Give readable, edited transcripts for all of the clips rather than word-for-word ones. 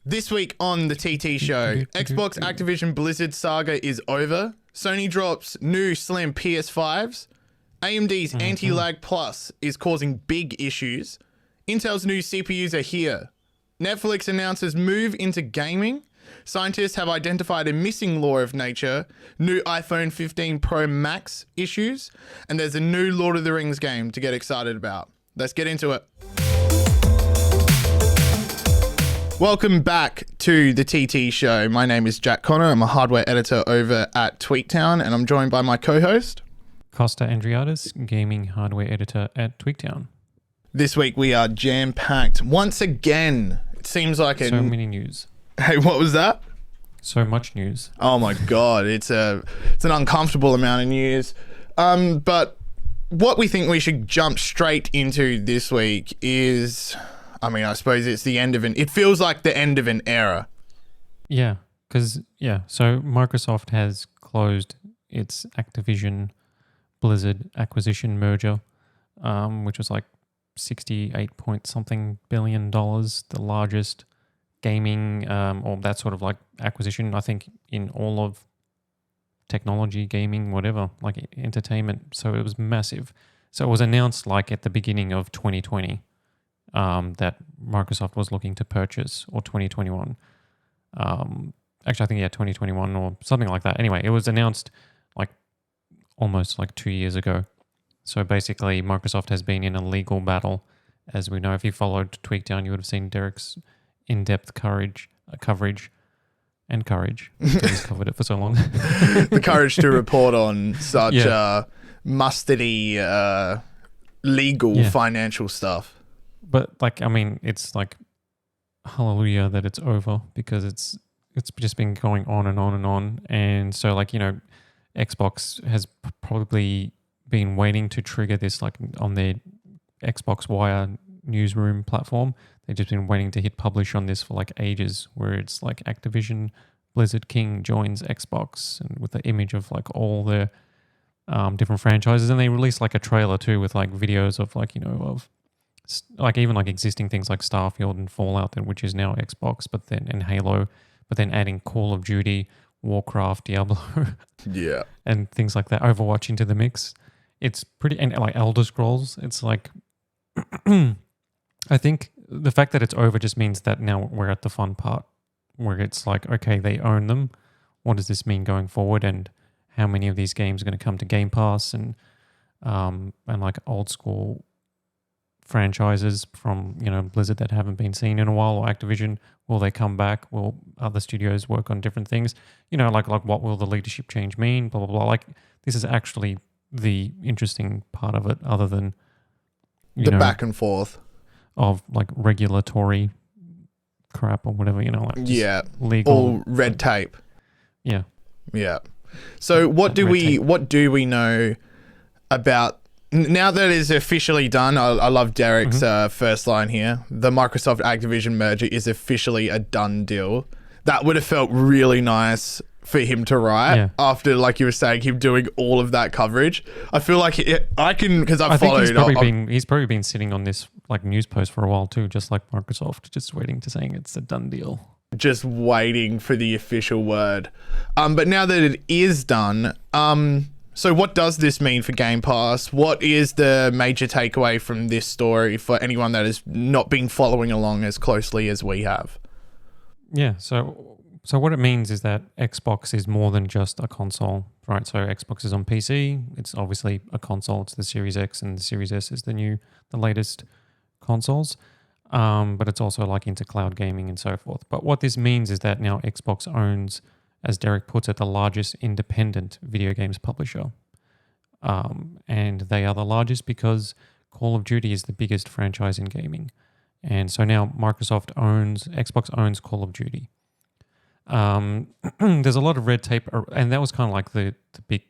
This week on the TT show, Xbox Activision-Blizzard saga is over. Sony drops new slim PS5s. AMD's Anti-lag Plus is causing big issues. Intel's new CPUs are here. Netflix announces move into gaming. Scientists have identified a missing law of nature. New iPhone 15 Pro Max issues. And there's a new Lord of the Rings game to get excited about. Let's get into it. Welcome back to the TT show. My name is Jack Connor. I'm a hardware editor over at Tweaktown, and I'm joined by my co-host, Kosta Andriadis, gaming hardware editor at Tweaktown. This week we are jam-packed once again. It seems like so many news. Hey, what was that? So much news. Oh my god, it's an uncomfortable amount of news. But what we think we should jump straight into this week is, I suppose it's the end of it feels like the end of an era. Yeah, so Microsoft has closed its Activision-Blizzard acquisition merger, which was like 68 point something billion dollars, the largest gaming or that sort of like acquisition, I think, in all of technology, gaming, whatever, like entertainment. So it was massive. So it was announced like at the beginning of 2020. That Microsoft was looking to purchase, or 2021. Actually, I think, 2021 or something like that. Anyway, it was announced like almost like 2 years ago. So basically, Microsoft has been in a legal battle. As we know, if you followed Tweakdown, you would have seen Derek's in-depth coverage. He's covered it for so long. The courage to report on such mustardy legal financial stuff. But it's like hallelujah that it's over, because it's just been going on and on and on. And so Xbox has probably been waiting to trigger this, like on their Xbox Wire newsroom platform. They've just been waiting to hit publish on this for like ages, where it's like Activision Blizzard King joins Xbox, and with the image of like all the different franchises. And they released like a trailer too with like videos of of like even like existing things like Starfield and Fallout, which is now Xbox, and Halo, but then adding Call of Duty, Warcraft, Diablo, and things like that, Overwatch into the mix. It's pretty, and like Elder Scrolls. It's like I think the fact that it's over just means that now we're at the fun part, where it's like, okay, they own them. What does this mean going forward, and how many of these games are going to come to Game Pass, and like old school franchises from Blizzard that haven't been seen in a while, or Activision, will they come back? Will other studios work on different things? Like what will the leadership change mean? Blah blah blah. Like, this is actually the interesting part of it, other than the back and forth of like regulatory crap or whatever. Legal, all red tape. Yeah. So what do we know about? Now that it's officially done, I love Derek's first line here. The Microsoft Activision merger is officially a done deal. That would have felt really nice for him to write after, like you were saying, him doing all of that coverage. I feel like I can, because I've followed. He's probably been sitting on this like news post for a while too, just like Microsoft, just waiting to saying it's a done deal. Just waiting for the official word. But now that it is done, so what does this mean for Game Pass? What is the major takeaway from this story for anyone that has not been following along as closely as we have? Yeah, so what it means is that Xbox is more than just a console, right? So Xbox is on PC. It's obviously a console. It's the Series X, and the Series S is the latest consoles. But it's also like into cloud gaming and so forth. But what this means is that now Xbox owns, as Derek puts it, the largest independent video games publisher. And they are the largest because Call of Duty is the biggest franchise in gaming. And so now Xbox owns Call of Duty. There's a lot of red tape, and that was kind of like the big,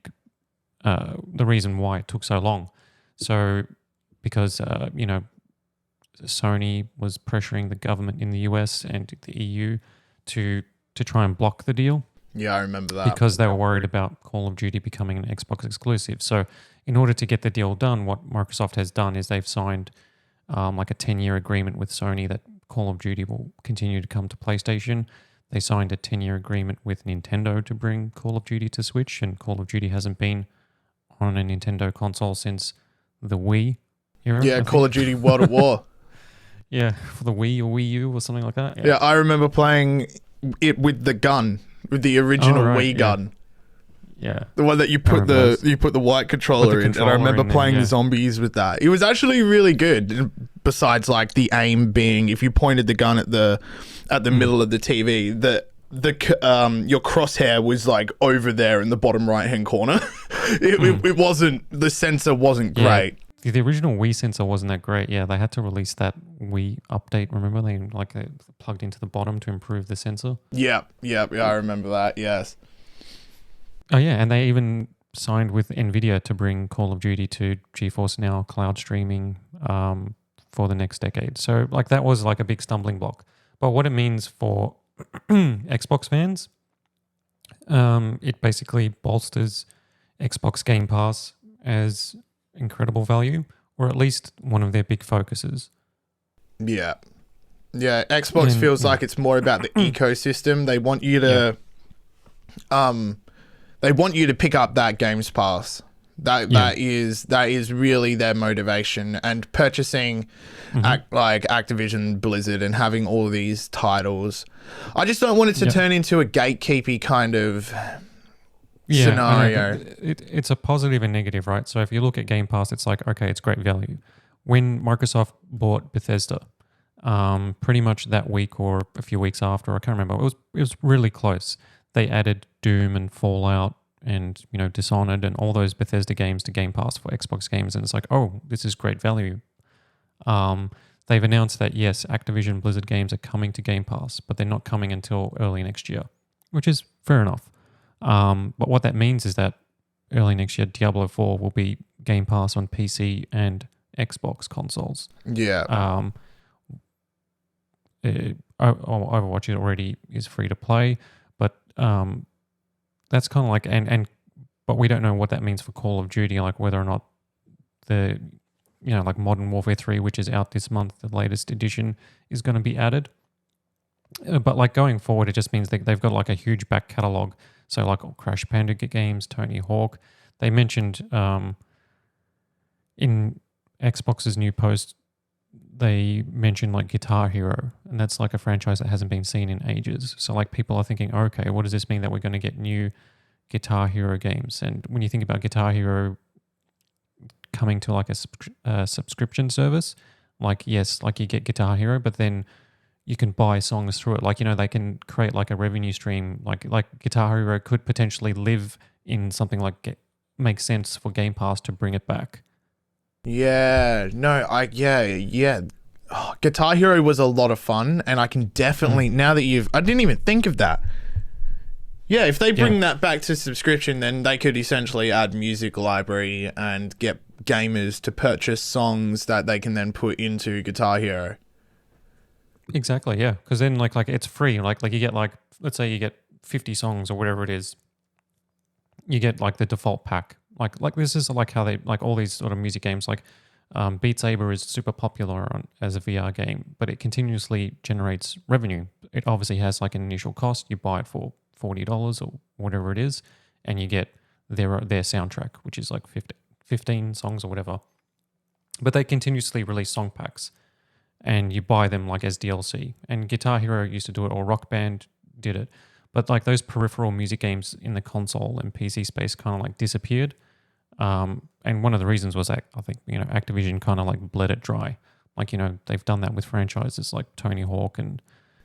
the reason why it took so long. So because, Sony was pressuring the government in the US and the EU to try and block the deal. Yeah, I remember that. Because they were worried about Call of Duty becoming an Xbox exclusive. So in order to get the deal done, what Microsoft has done is they've signed like a 10-year agreement with Sony that Call of Duty will continue to come to PlayStation. They signed a 10-year agreement with Nintendo to bring Call of Duty to Switch, and Call of Duty hasn't been on a Nintendo console since the Wii era. Yeah, Call of Duty World at War. Yeah, for the Wii or Wii U or something like that. Yeah, I remember playing it with the gun, with the original Wii gun. Yeah. The one that you put the white controller in. And I remember playing zombies with that. It was actually really good. Besides like the aim being if you pointed the gun at the middle of the TV, your crosshair was like over there in the bottom right hand corner. It wasn't, the sensor wasn't great. The original Wii sensor wasn't that great. Yeah, they had to release that Wii update. Remember, they plugged into the bottom to improve the sensor. Yeah, I remember that. Yes. Oh yeah, and they even signed with Nvidia to bring Call of Duty to GeForce Now cloud streaming for the next decade. So like that was like a big stumbling block. But what it means for Xbox fans, it basically bolsters Xbox Game Pass as incredible value, or at least one of their big focuses. Yeah. Xbox feels like it's more about the ecosystem. They want you to, pick up that Games Pass. That is really their motivation, and purchasing like Activision-Blizzard and having all these titles. I just don't want it to turn into a gatekeepy kind of scenario. It's a positive and negative, right? So if you look at Game Pass, it's like, okay, it's great value. When Microsoft bought Bethesda, pretty much that week or a few weeks after, I can't remember, it was really close. They added Doom and Fallout and Dishonored and all those Bethesda games to Game Pass for Xbox games, and it's like, oh, this is great value. They've announced that yes, Activision-Blizzard games are coming to Game Pass, but they're not coming until early next year, which is fair enough. But what that means is that early next year, Diablo 4 will be Game Pass on PC and Xbox consoles. Yeah. Overwatch already is free to play, but that's kind of like but we don't know what that means for Call of Duty, like whether or not like Modern Warfare 3, which is out this month, the latest edition, is going to be added. But like going forward, it just means that they've got like a huge back catalog. So like Crash Bandicoot games, Tony Hawk. They mentioned in Xbox's new post, they mentioned like Guitar Hero, and that's like a franchise that hasn't been seen in ages. So like people are thinking, okay, what does this mean that we're going to get new Guitar Hero games? And when you think about Guitar Hero coming to like a subscription service, like yes, like you get Guitar Hero, but then you can buy songs through it. Like, they can create like a revenue stream. Like Guitar Hero could potentially live in something like makes sense for Game Pass to bring it back. Yeah. No, Oh, Guitar Hero was a lot of fun, and I can definitely, now that I didn't even think of that. Yeah, if they bring that back to subscription, then they could essentially add music library and get gamers to purchase songs that they can then put into Guitar Hero. Exactly, yeah. Because then like it's free. Like you get like, let's say you get 50 songs or whatever it is. You get like the default pack. Like this is like how they, like all these sort of music games, like Beat Saber is super popular as a VR game, but it continuously generates revenue. It obviously has like an initial cost. You buy it for $40 or whatever it is, and you get their soundtrack, which is like 15 songs or whatever. But they continuously release song packs, and you buy them like as DLC. And Guitar Hero used to do it, or Rock Band did it. But like those peripheral music games in the console and PC space kind of like disappeared. And one of the reasons was that I think, Activision kind of like bled it dry. Like, they've done that with franchises like Tony Hawk and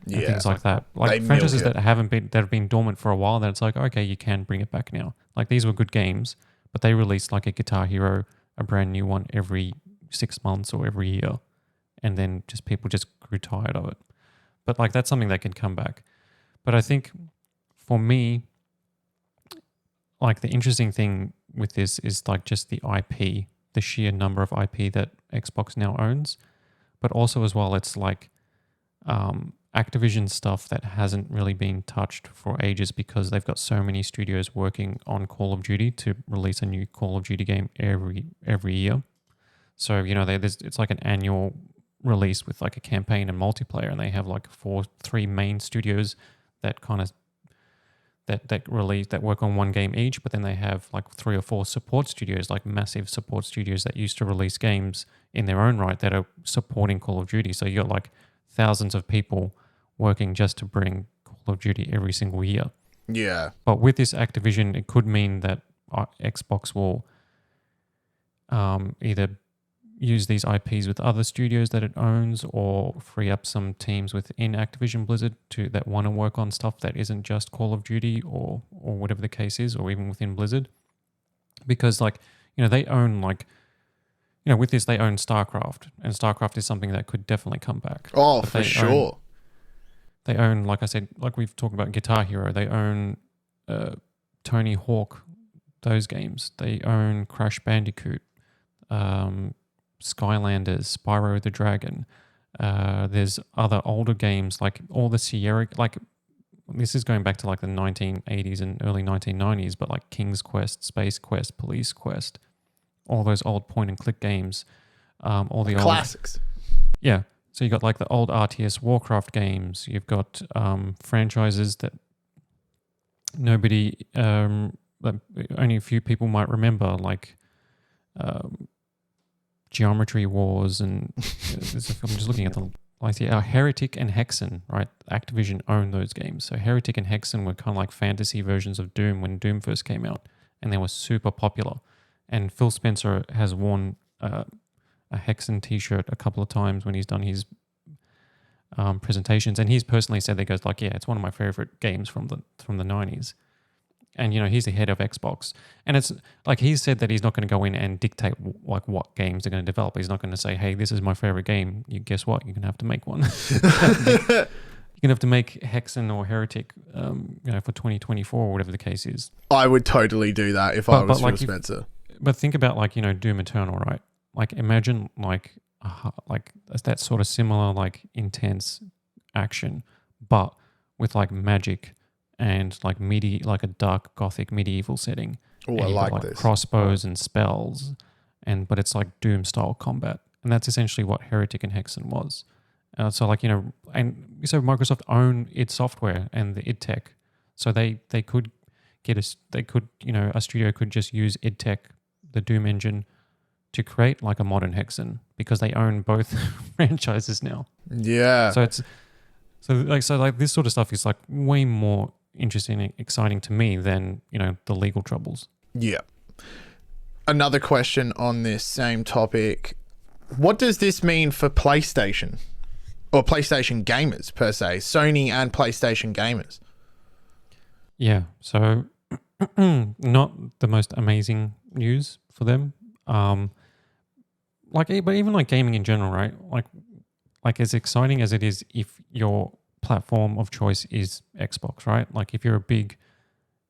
things like that. Like franchises that have been dormant for a while, that it's like, okay, you can bring it back now. Like these were good games, but they released like a Guitar Hero, a brand new one every 6 months or every year. And then people just grew tired of it. But like that's something that can come back. But I think for me, like the interesting thing with this is like just the IP, the sheer number of IP that Xbox now owns, but also as well, it's like Activision stuff that hasn't really been touched for ages because they've got so many studios working on Call of Duty to release a new Call of Duty game every year. So, it's like an annual released with like a campaign and multiplayer, and they have like three main studios that kind of that work on one game each, but then they have like 3 or 4 support studios, like massive support studios that used to release games in their own right that are supporting Call of Duty. So you got like thousands of people working just to bring Call of Duty every single year. Yeah. But with this Activision, it could mean that Xbox will either use these IPs with other studios that it owns, or free up some teams within Activision-Blizzard that want to work on stuff that isn't just Call of Duty or whatever the case is, or even within Blizzard. Because like, they own like, with this they own StarCraft, and StarCraft is something that could definitely come back. Oh, for sure. They own, like I said, like we've talked about Guitar Hero, they own Tony Hawk, those games. They own Crash Bandicoot, Skylanders, Spyro the Dragon. There's other older games like all the Sierra, like this is going back to like the 1980s and early 1990s, but like King's Quest, Space Quest, Police Quest, all those old point and click games, all the classics. Yeah. So you got like the old RTS Warcraft games. You've got franchises that nobody, only a few people might remember, like Geometry Wars, and I'm just looking at them. Like Heretic and Hexen, right? Activision owned those games. So Heretic and Hexen were kind of like fantasy versions of Doom when Doom first came out, and they were super popular. And Phil Spencer has worn a Hexen t-shirt a couple of times when he's done his presentations, and he's personally said that, goes like, yeah, it's one of my favorite games from the 90s. And he's the head of Xbox, and it's like he's said that he's not going to go in and dictate like what games they're going to develop. He's not going to say, "Hey, this is my favorite game. You guess what? You're going to have to make one." You're going to have to make Hexen or Heretic, for 2024 or whatever the case is. I would totally do that if I was Phil Spencer. But think about like Doom Eternal, right? Like imagine like that sort of similar like intense action, but with like magic and like like a dark gothic medieval setting. Oh, I like this. Crossbows and spells, but it's like Doom style combat, and that's essentially what Heretic and Hexen was. So like and so Microsoft own id Software and the id Tech, so they could a studio could just use id Tech, the Doom engine, to create like a modern Hexen, because they own both franchises now. Yeah. So it's so this sort of stuff is like way more interesting and exciting to me than the legal troubles. Yeah. Another question on this same topic: what does this mean for PlayStation or PlayStation gamers per se, Sony and PlayStation gamers? Yeah, so not the most amazing news for them. But even like gaming in general, right? Like as exciting as it is if your platform of choice is Xbox, right? Like if you're a big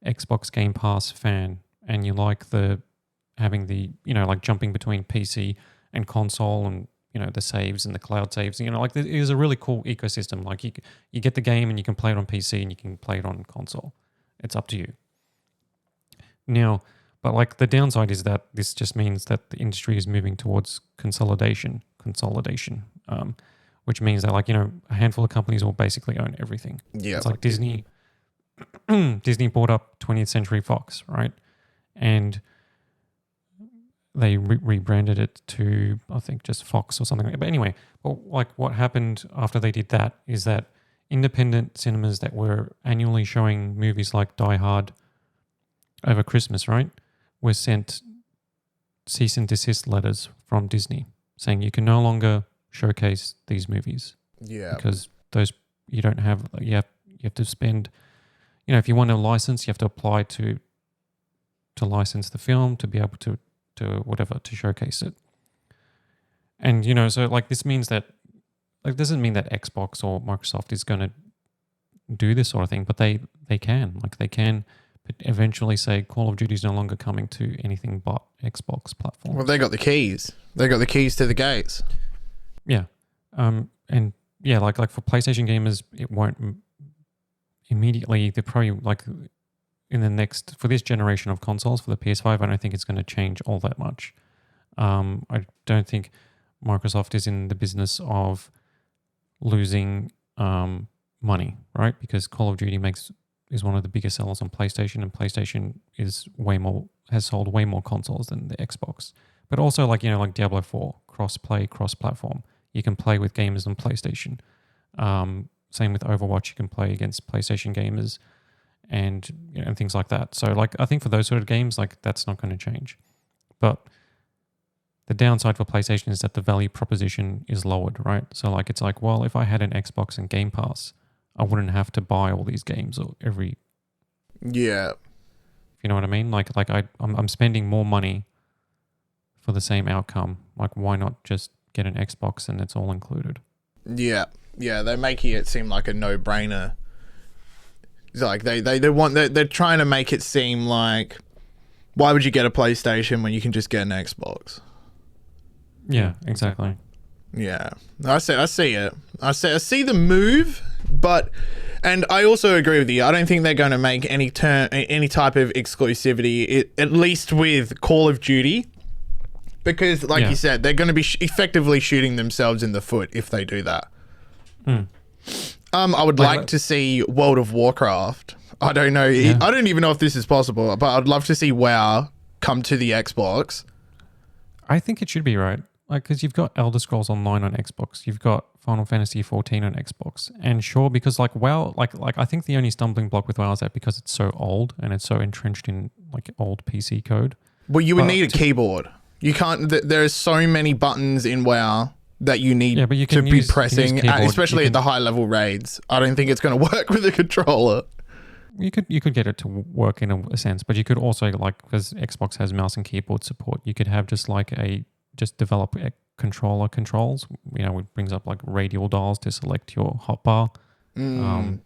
Xbox Game Pass fan and you like having the like jumping between PC and console, and the saves and the cloud saves, like it is a really cool ecosystem. Like you get the game and you can play it on PC and you can play it on console. It's up to you. Now, but like the downside is that this just means that the industry is moving towards consolidation, which means that like, a handful of companies will basically own everything. Yeah. It's like Disney. Disney bought up 20th Century Fox, right? And they rebranded it to, I think, just Fox or something like that. But anyway, like what happened after they did that is that independent cinemas that were annually showing movies like Die Hard over Christmas, right, were sent cease and desist letters from Disney saying you can no longer showcase these movies. Yeah. Because you have to spend, if you want a license, you have to apply to license the film to be able to showcase it. And so like this means that like doesn't mean that Xbox or Microsoft is going to do this sort of thing, but they can eventually say Call of Duty is no longer coming to anything but Xbox platforms. Well, they got the keys. They got the keys to the gates. Yeah. And yeah, like for PlayStation gamers, it won't immediately. They're probably like for this generation of consoles, for the PS5, I don't think it's going to change all that much. I don't think Microsoft is in the business of losing money, right? Because Call of Duty is one of the biggest sellers on PlayStation, and PlayStation has sold way more consoles than the Xbox. But also, like Diablo 4, cross-play, cross-platform. You can play with gamers on PlayStation. Same with Overwatch, you can play against PlayStation gamers and and things like that. So like I think for those sort of games, like that's not going to change. But the downside for PlayStation is that the value proposition is lowered, right? So like it's like, well, if I had an Xbox and Game Pass, I wouldn't have to buy all these games or every. Yeah. You know what I mean? Like I'm spending more money for the same outcome. Like why not just get an Xbox and it's all included? Yeah. Yeah, they're making it seem like a no-brainer. It's like they're trying to make it seem like, why would you get a PlayStation when you can just get an Xbox? Yeah, exactly. Yeah, I see it. I see the move, and I also agree with you. I don't think they're going to make any type of exclusivity, at least with Call of Duty, because, like you said, they're going to be effectively shooting themselves in the foot if they do that. I would like to see World of Warcraft. I don't know. Yeah. I don't even know if this is possible, but I'd love to see WoW come to the Xbox. I think it should be, right? Like, because you've got Elder Scrolls Online on Xbox, you've got Final Fantasy 14 on Xbox, and sure, because like WoW, like I think the only stumbling block with WoW is that because it's so old and it's so entrenched in like old PC code. Well, you would need a keyboard. You can't. There's so many buttons in WoW that you need to be pressing, especially at the high level raids. I don't think it's going to work with a controller. You could get it to work in a sense, but you could also, like, because Xbox has mouse and keyboard support, you could have just develop a controller controls. It brings up like radial dials to select your hotbar, and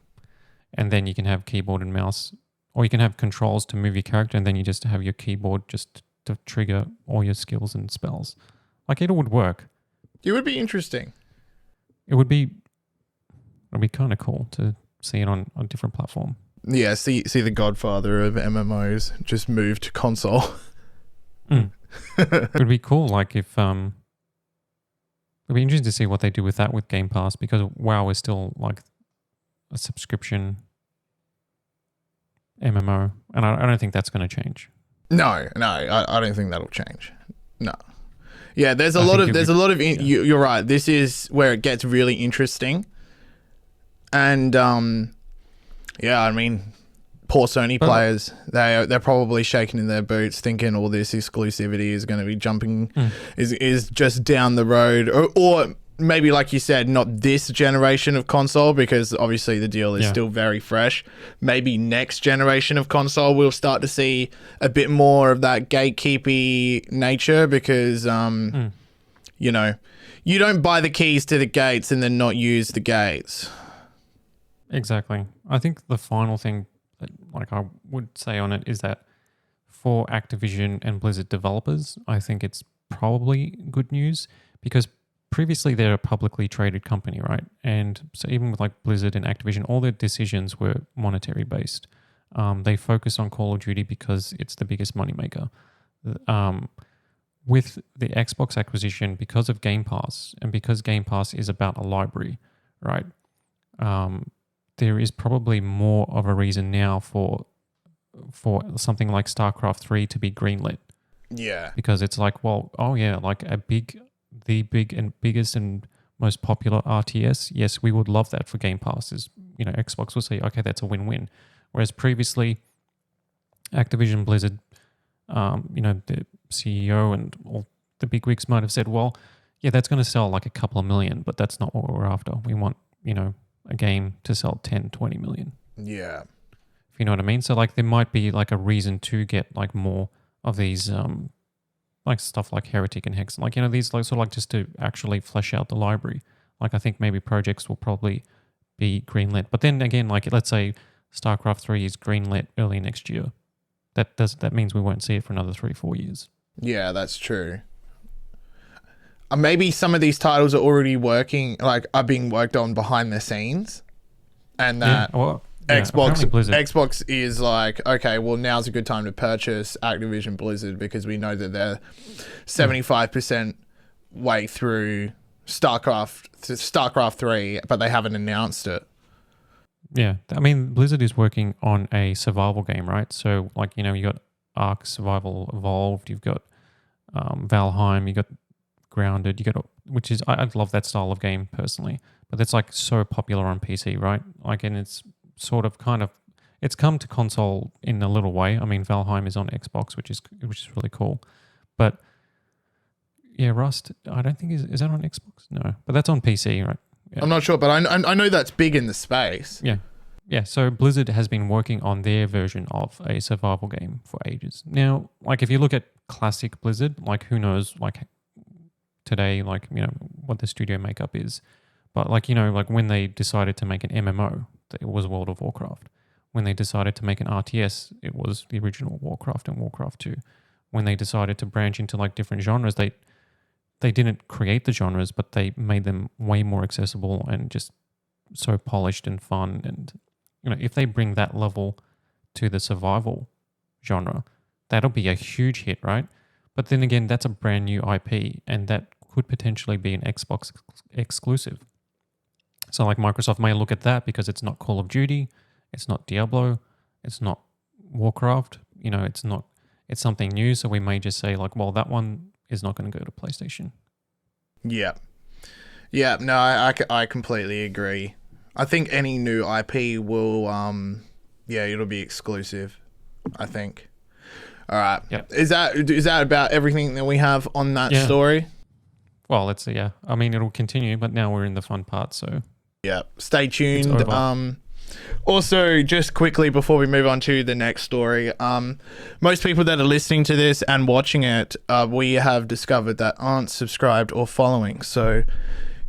then you can have keyboard and mouse, or you can have controls to move your character, and then you just have your keyboard just to trigger all your skills and spells. Like it would work. It would be interesting. It'd be kind of cool to see it on a different platform. Yeah, see the godfather of MMOs just move to console. It would be cool, like if it'd be interesting to see what they do with that with Game Pass, because WoW is still like a subscription MMO, and I don't think that's going to change. No, I don't think that'll change. No. Yeah, there's a lot of. You're right. This is where it gets really interesting, and yeah, I mean, poor Sony players. They're probably shaking in their boots, thinking all this exclusivity is going to be jumping, is just down the road, or maybe, like you said, not this generation of console, because obviously the deal is still very fresh. Maybe next generation of console, we'll start to see a bit more of that gatekeepy nature, because you don't buy the keys to the gates and then not use the gates. Exactly. I think the final thing that I would say on it is that for Activision and Blizzard developers, I think it's probably good news, because previously they're a publicly traded company, right? And so even with like Blizzard and Activision, all their decisions were monetary based. They focus on Call of Duty because it's the biggest moneymaker. With the Xbox acquisition, because of Game Pass, and because Game Pass is about a library, right? There is probably more of a reason now for something like StarCraft 3 to be greenlit. Yeah. Because it's like, well, oh yeah, like the big and biggest and most popular RTS, yes, we would love that for Game Passes. Xbox will say, okay, that's a win-win. Whereas previously, Activision Blizzard, the CEO and all the bigwigs might have said, well, yeah, that's going to sell like a couple of million, but that's not what we're after. We want, a game to sell 10, 20 million. Yeah. If you know what I mean? So like there might be like a reason to get like more of these like stuff like Heretic and Hex, like these like sort of like just to actually flesh out the library. Like I think maybe projects will probably be greenlit, but then again, like let's say StarCraft 3 is greenlit early next year, that means we won't see it for another 3-4 years. Yeah, that's true. Maybe some of these titles are already are being worked on behind the scenes, and that Xbox is like, okay, well, now's a good time to purchase Activision Blizzard because we know that they're 75% way through StarCraft 3, but they haven't announced it. Yeah, I mean, Blizzard is working on a survival game, right? So, like, you know, you got Ark Survival Evolved, you've got Valheim, you got Grounded, you got, which is, I love that style of game personally, but that's like so popular on PC, right? Like, and it's sort of kind of, it's come to console in a little way. I mean, Valheim is on Xbox, which is really cool, but yeah, Rust, I don't think is that on Xbox? No, but that's on PC, right? Yeah. I'm not sure, but I know that's big in the space. Yeah. Yeah, so Blizzard has been working on their version of a survival game for ages. Now, like if you look at classic Blizzard, like who knows, like today, like, you know, what the studio makeup is. But like, you know, like when they decided to make an MMO, it was World of Warcraft. When they decided to make an RTS, it was the original Warcraft and Warcraft 2. When they decided to branch into like different genres, they didn't create the genres, but they made them way more accessible and just so polished and fun. And, you know, if they bring that level to the survival genre, that'll be a huge hit, right? But then again, that's a brand new IP and that could potentially be an Xbox exclusive. So like Microsoft may look at that because it's not Call of Duty, it's not Diablo, it's not Warcraft, you know, it's something new. So we may just say like, well, that one is not going to go to PlayStation. Yeah. Yeah, no, I completely agree. I think any new IP will, it'll be exclusive, I think. All right. Yep. Is that about everything that we have on that story? Well, let's see. Yeah. I mean, it'll continue, but now we're in the fun part, so. Yeah. Stay tuned. Also, just quickly before we move on to the next story, most people that are listening to this and watching it, we have discovered that aren't subscribed or following. So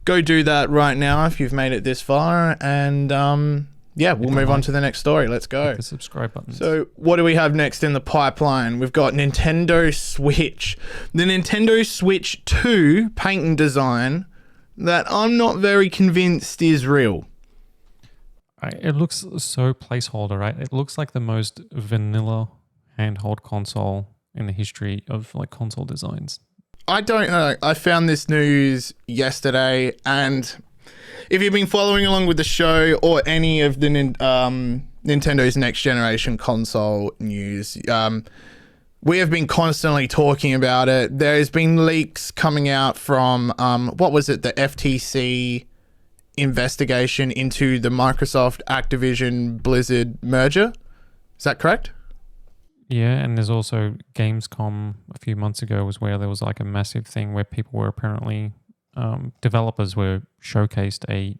go do that right now if you've made it this far. And we'll move on to the next story. Let's go. Hit the subscribe button. So what do we have next in the pipeline? We've got Nintendo Switch. The Nintendo Switch 2 patent design that I'm not very convinced is real. It looks so placeholder, right? It looks like the most vanilla handheld console in the history of like console designs. I don't know. I found this news yesterday, and if you've been following along with the show or any of the Nintendo's next generation console news, we have been constantly talking about it. There's been leaks coming out from, the FTC investigation into the Microsoft Activision-Blizzard merger. Is that correct? Yeah, and there's also Gamescom a few months ago was where there was like a massive thing where people were apparently, developers were showcased a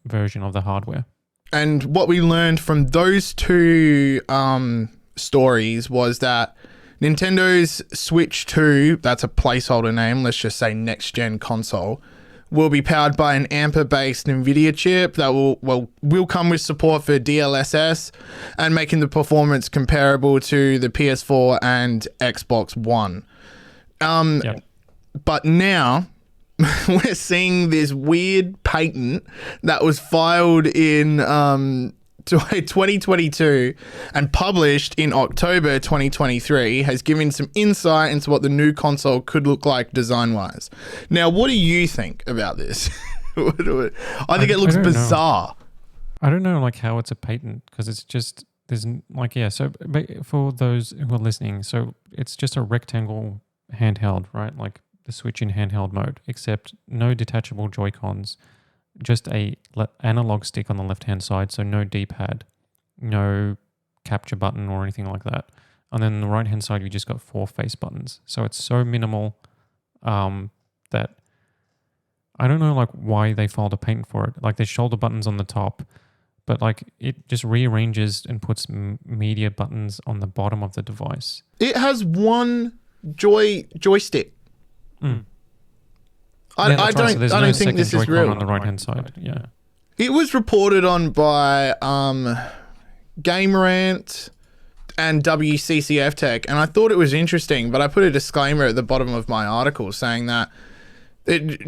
version of the hardware. And what we learned from those two stories was that Nintendo's Switch 2, that's a placeholder name, let's just say next-gen console, will be powered by an Ampere-based NVIDIA chip that will come with support for DLSS and making the performance comparable to the PS4 and Xbox One. But now we're seeing this weird patent that was filed in 2022 and published in October 2023 has given some insight into what the new console could look like design-wise. Now, what do you think about this? I think it looks bizarre. I don't know like how it's a patent because it's just there's like so for those who are listening, so it's just a rectangle handheld, right? Like the Switch in handheld mode, except no detachable Joy-Cons. Just a analog stick on the left-hand side, so no D-pad, no capture button or anything like that. And then on the right-hand side, you just got 4 face buttons. So it's so minimal that I don't know like why they filed a patent for it. Like there's shoulder buttons on the top, but like it just rearranges and puts media buttons on the bottom of the device. It has one joystick. Mm. I don't think this is real. On the right-hand side, yeah. It was reported on by Game Rant and WCCF Tech, and I thought it was interesting, but I put a disclaimer at the bottom of my article saying that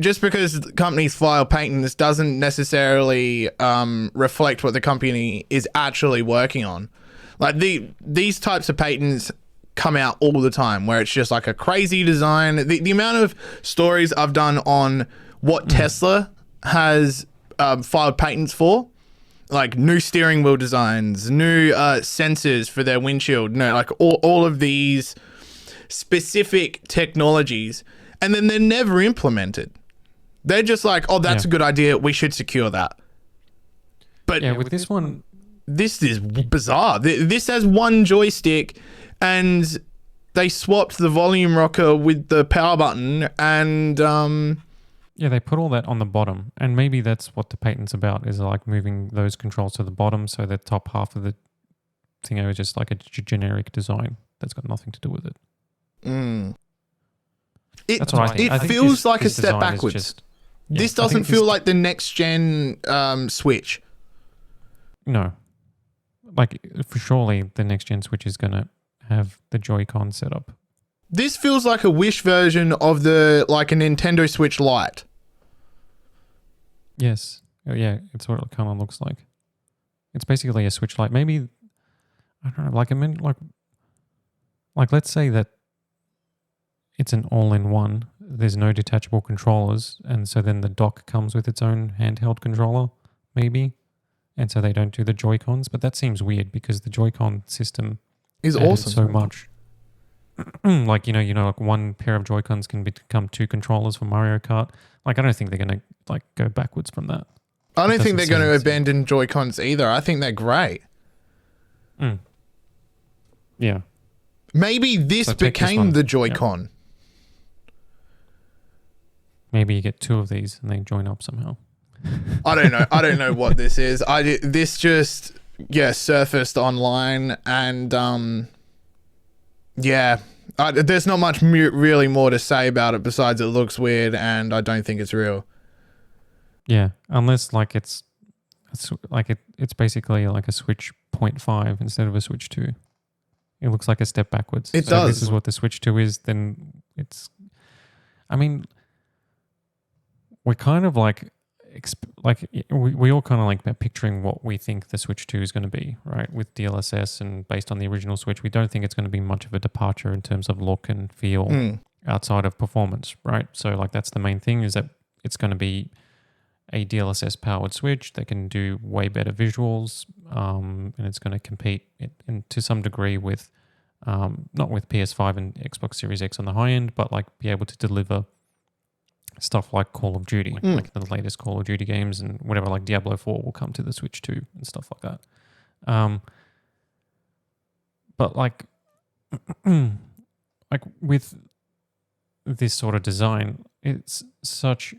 just because companies file patents doesn't necessarily reflect what the company is actually working on. Like these types of patents come out all the time where it's just like a crazy design. The amount of stories I've done on what Tesla has filed patents for, like new steering wheel designs, new sensors for their windshield, like all of these specific technologies, and then they're never implemented. They're just like, oh, that's a good idea, we should secure that. But yeah, with this one, this is bizarre. This has one joystick, and they swapped the volume rocker with the power button, and yeah, they put all that on the bottom, and maybe that's what the patent's about, is like moving those controls to the bottom, so the top half of the thing is just like a generic design that's got nothing to do with it. That's what I think. It feels like a step backwards. This doesn't feel like the next gen Switch. No, like for surely the next gen Switch is going to have the Joy-Con setup. This feels like a Wish version of like a Nintendo Switch Lite. Yes. Oh, yeah, it's what it kind of looks like. It's basically a Switch Lite. Maybe, I don't know, like I mean, like let's say that it's an all-in-one. There's no detachable controllers, and so then the dock comes with its own handheld controller, maybe. And so they don't do the Joy-Cons, but that seems weird because the Joy-Con system is awesome so much. Like, like one pair of Joy-Cons can become two controllers for Mario Kart. Like, I don't think they're going to like go backwards from that. I don't think they're going to abandon Joy-Cons either. I think they're great. Yeah. Maybe this became the Joy-Con. Yeah. Maybe you get two of these and they join up somehow. I don't know. I don't know what this is. This just surfaced online, and there's not much really more to say about it besides it looks weird, and I don't think it's real. Yeah, unless like it's basically like a Switch 0.5 instead of a Switch 2. It looks like a step backwards. It does. If this is what the Switch 2 is, then it's. I mean, we're kind of like we all kind of like picturing what we think the Switch 2 is going to be, right? With DLSS and based on the original Switch, we don't think it's going to be much of a departure in terms of look and feel outside of performance, right? So like that's the main thing, is that it's going to be a DLSS powered Switch that can do way better visuals, and it's going to compete to some degree with not with PS5 and Xbox Series X on the high end, but like be able to deliver stuff like Call of Duty, like the latest Call of Duty games and whatever, like Diablo 4 will come to the Switch 2 and stuff like that. But like, like with this sort of design, it's such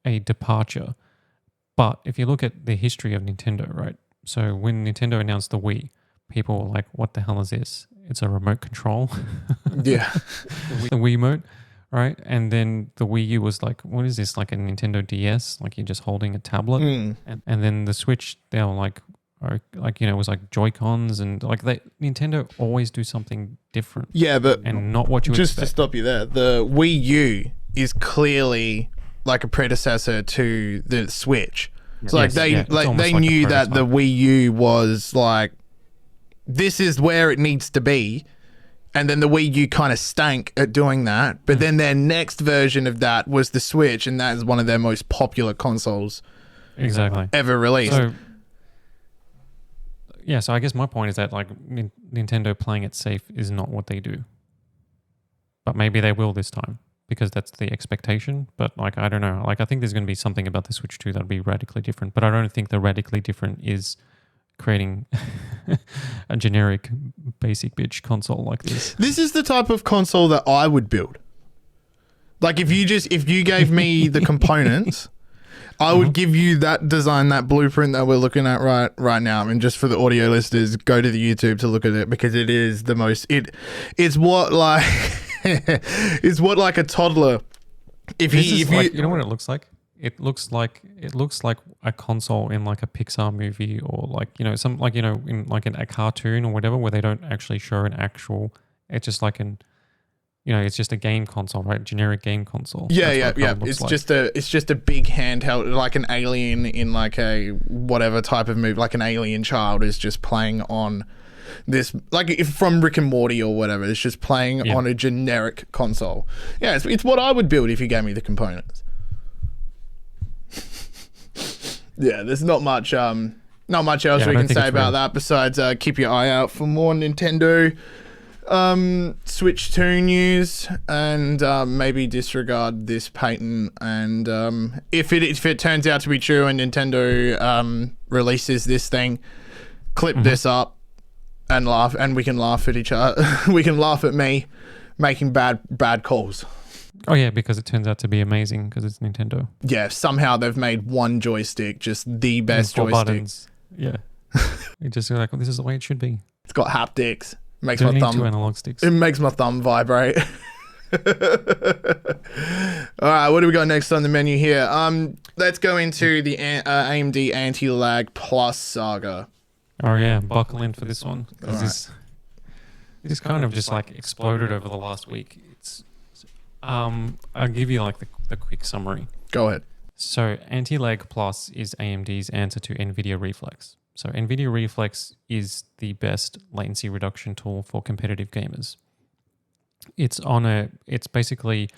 a departure. But if you look at the history of Nintendo, right? So when Nintendo announced the Wii, people were like, what the hell is this? It's a remote control. Yeah. The Wiimote. Right, and then the Wii U was like, what is this, like a Nintendo DS? Like you're just holding a tablet. And then the Switch, they were like, it was like Joy-Cons, and like Nintendo always do something different. Yeah, but and not what you just expect. To stop you there, the Wii U is clearly like a predecessor to the Switch. So like they knew that the Wii U was like, this is where it needs to be. And then the Wii U kind of stank at doing that. But then their next version of that was the Switch, and that is one of their most popular consoles ever released. So I guess my point is that like Nintendo playing it safe is not what they do. But maybe they will this time, because that's the expectation. But like, I don't know. Like, I think there's going to be something about the Switch 2 that'll be radically different. But I don't think the radically different is creating a generic basic bitch console like this. This is the type of console that I would build. Like if you gave me the components, I would give you that design, that blueprint that we're looking at right now. I mean, just for the audio listeners, go to the YouTube to look at it, because it is the most it's what like it's what like a toddler. If you know what it looks like? It looks like a console in like a Pixar movie, or like, some like, in like a cartoon or whatever, where they don't actually show an actual, it's just like it's just a game console, right? Generic game console. Yeah, That's what yeah, it yeah. kinda looks It's just a big handheld, like an alien in like a whatever type of movie, like an alien child is just playing on this, like if from Rick and Morty or whatever. It's just playing on a generic console. Yeah, it's what I would build if you gave me the components. Yeah, there's not much else we can say about that besides keep your eye out for more Nintendo Switch 2 news, and maybe disregard this patent. And if it turns out to be true and Nintendo releases this thing, clip this up and laugh, and we can laugh at each other. We can laugh at me making bad calls. Oh yeah, because it turns out to be amazing because it's Nintendo. Yeah, somehow they've made one joystick just the best joystick. Buttons. Yeah, you just like, well, this is the way it should be. It's got haptics. Makes Don't my need thumb. two analog sticks. It makes my thumb vibrate. All right, what do we got next on the menu here? Let's go into the AMD Anti-lag Plus saga. Oh yeah, buckle in for this one, because this kind of just like exploded over the last week. I'll give you like the quick summary. Go ahead. So Anti-lag Plus is AMD's answer to NVIDIA Reflex. So NVIDIA Reflex is the best latency reduction tool for competitive gamers. It's basically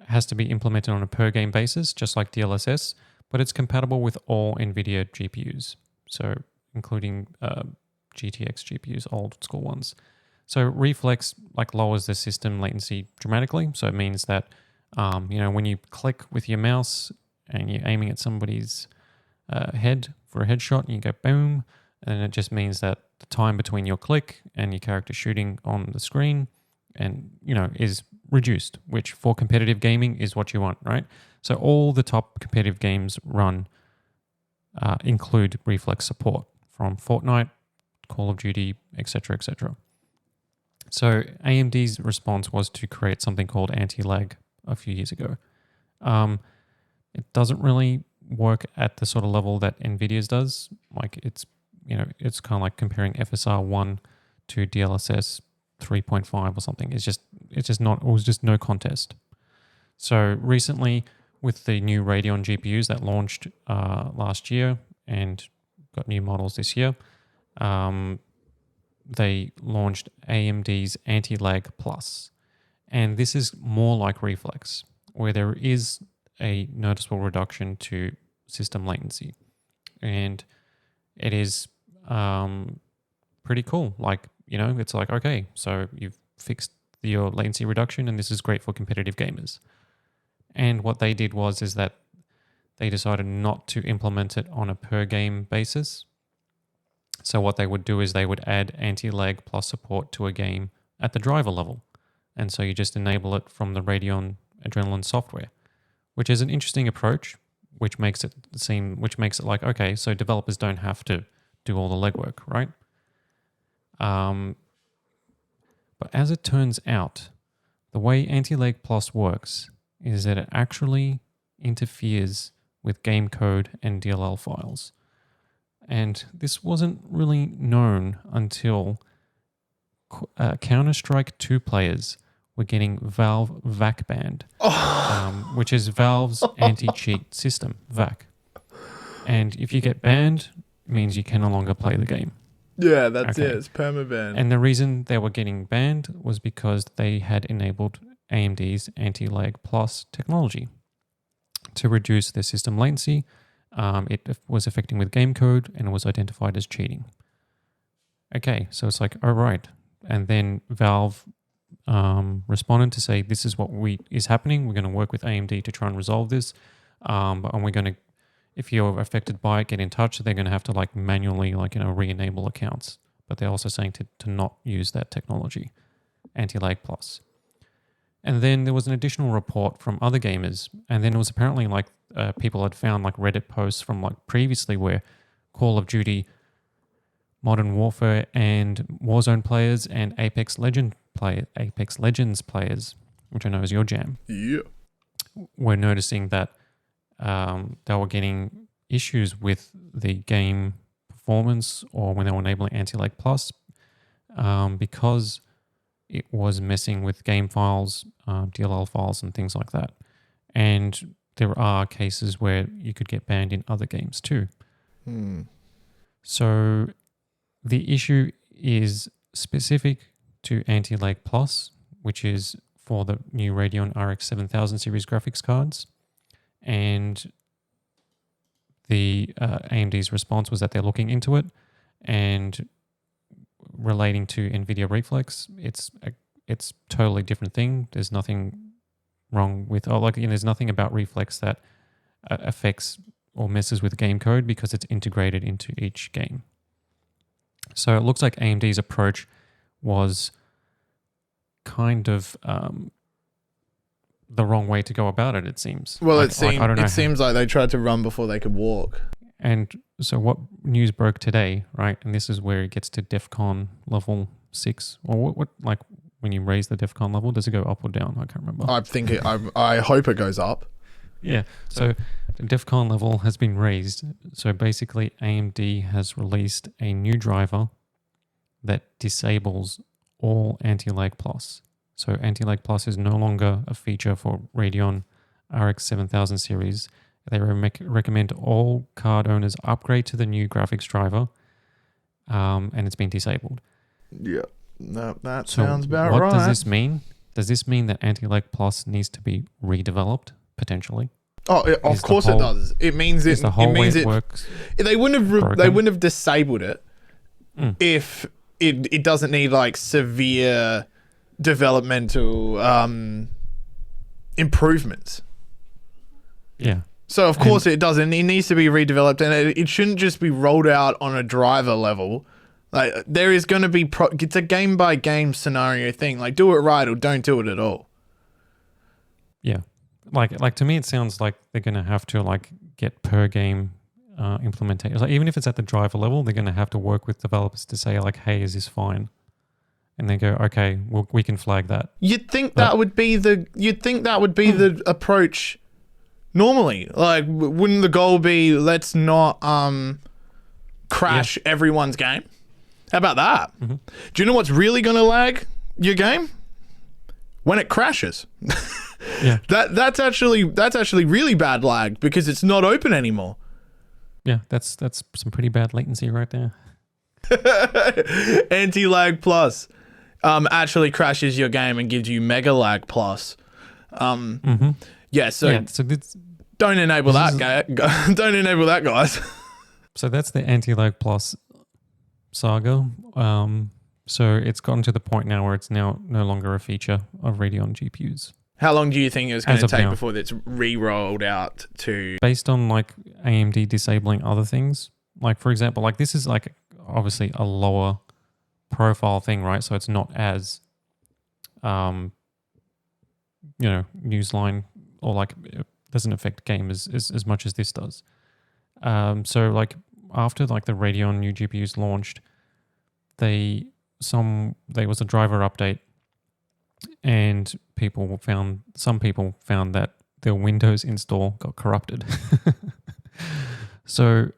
has to be implemented on a per game basis, just like DLSS, but it's compatible with all NVIDIA GPUs. So including GTX GPUs, old school ones. So Reflex like lowers the system latency dramatically. So it means that when you click with your mouse and you're aiming at somebody's head for a headshot and you go boom, and it just means that the time between your click and your character shooting on the screen and is reduced, which for competitive gaming is what you want, right? So all the top competitive games run include Reflex support from Fortnite, Call of Duty, etc., etc. So AMD's response was to create something called anti-lag a few years ago. It doesn't really work at the sort of level that NVIDIA's does. Like it's kind of like comparing FSR 1 to DLSS 3.5 or something. It was just no contest. So recently with the new Radeon GPUs that launched last year and got new models this year, they launched AMD's Anti-lag Plus. And this is more like Reflex, where there is a noticeable reduction to system latency. And it is pretty cool. Like, it's like, okay, so you've fixed your latency reduction and this is great for competitive gamers. And what they did is that they decided not to implement it on a per game basis. So what they would do is they would add Anti-lag Plus support to a game at the driver level. And so you just enable it from the Radeon Adrenalin software, which is an interesting approach, which makes it like, okay, so developers don't have to do all the legwork, right? But as it turns out, the way Anti-lag Plus works is that it actually interferes with game code and DLL files. And this wasn't really known until Counter-Strike 2 players were getting Valve VAC banned, which is Valve's anti-cheat system, VAC. And if you get banned, it means you can no longer play the game. Yeah, that's it. It's permaban. And the reason they were getting banned was because they had enabled AMD's Anti-lag Plus technology to reduce their system latency. It was affecting with game code and it was identified as cheating. Okay, so it's like, all right. And then Valve responded to say, this is what is happening. We're going to work with AMD to try and resolve this. And we're going to, if you're affected by it, get in touch. They're going to have to like manually re-enable accounts. But they're also saying to not use that technology, Anti-lag Plus. And then there was an additional report from other gamers. And then it was apparently like people had found like Reddit posts from like previously where Call of Duty, Modern Warfare and Warzone players and Apex Legends players, which I know is your jam, were noticing that they were getting issues with the game performance or when they were enabling Anti-lag Plus because it was messing with game files, DLL files, and things like that. And there are cases where you could get banned in other games too. So the issue is specific to Anti-lag Plus, which is for the new Radeon RX 7000 series graphics cards. And the AMD's response was that they're looking into it, and relating to NVIDIA Reflex, it's totally different thing. There's nothing wrong with, there's nothing about Reflex that affects or messes with game code because it's integrated into each game. So it looks like AMD's approach was kind of the wrong way to go about it, it seems. Well, like, it seems like they tried to run before they could walk. And so what news broke today, right? And this is where it gets to DEFCON level 6. Or what like when you raise the DEFCON level, does it go up or down? I can't remember. I hope it goes up. Yeah. So the DEFCON level has been raised. So basically AMD has released a new driver that disables all Anti-lag Plus. So Anti-lag Plus is no longer a feature for Radeon RX 7000 series. They recommend all card owners upgrade to the new graphics driver, and it's been disabled. Yeah, no, that sounds about right. What does this mean? Does this mean that Anti-lag Plus needs to be redeveloped potentially? Oh, of course it does. It means it. The whole way it works. They wouldn't have disabled it if it doesn't need like severe developmental improvements. Yeah. So of course it doesn't. It needs to be redeveloped, and it shouldn't just be rolled out on a driver level. Like there is going to be it's a game by game scenario thing. Like do it right or don't do it at all. Yeah, like to me it sounds like they're going to have to like get per game implementation. Like even if it's at the driver level, they're going to have to work with developers to say like, hey, is this fine? And they go, okay, we can flag that. You'd think that would be the approach. Normally, like, wouldn't the goal be let's not crash everyone's game? How about that? Mm-hmm. Do you know what's really going to lag your game? When it crashes. Yeah, that's actually really bad lag because it's not open anymore. Yeah, that's some pretty bad latency right there. Anti-lag Plus actually crashes your game and gives you mega lag plus. Yeah, so don't enable that, guy. Don't enable that, guys. So that's the Anti-lag Plus saga. So it's gotten to the point now where it's now no longer a feature of Radeon GPUs. How long do you think it's going to take before it's re-rolled out to? Based on like AMD disabling other things, like for example, like this is like obviously a lower profile thing, right? So it's not as, Newsline or like it doesn't affect game as much as this does. So like after like the Radeon new GPUs launched, there was a driver update, and some people found that their Windows install got corrupted. So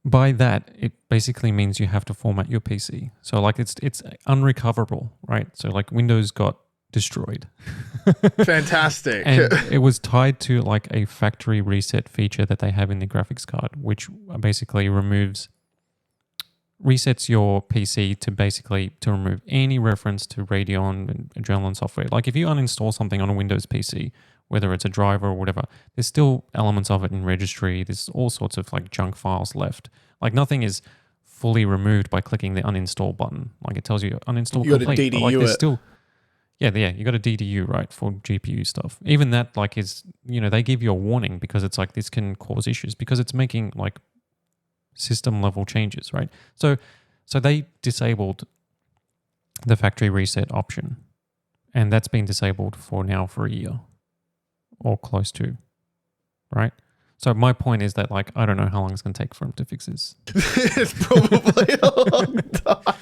by that, it basically means you have to format your PC. So like it's unrecoverable, right? So like Windows got destroyed. Fantastic. And it was tied to like a factory reset feature that they have in the graphics card, which basically resets your PC to remove any reference to Radeon and Adrenalin software. Like if you uninstall something on a Windows PC, whether it's a driver or whatever, there's still elements of it in registry. There's all sorts of like junk files left. Like nothing is fully removed by clicking the uninstall button. Like it tells you uninstall you complete. Got to DDU like there's it. Still, you got a DDU, right, for GPU stuff. Even that like is, they give you a warning because it's like this can cause issues because it's making like system level changes, right? So they disabled the factory reset option, and that's been disabled for a year or close to, right? So my point is that like I don't know how long it's going to take for them to fix this. It's probably a long time.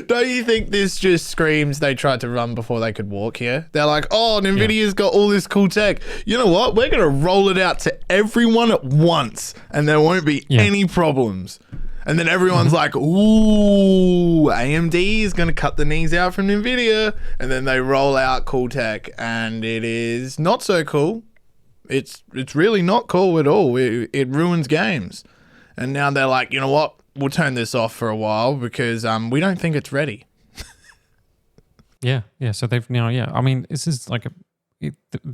Don't you think this just screams they tried to run before they could walk here? They're like, oh, NVIDIA's got all this cool tech. You know what? We're going to roll it out to everyone at once and there won't be any problems. And then everyone's like, ooh, AMD is going to cut the knees out from NVIDIA. And then they roll out cool tech, and it is not so cool. It's really not cool at all. It ruins games. And now they're like, you know what? We'll turn this off for a while because we don't think it's ready. Yeah. So they've now, I mean, this is like the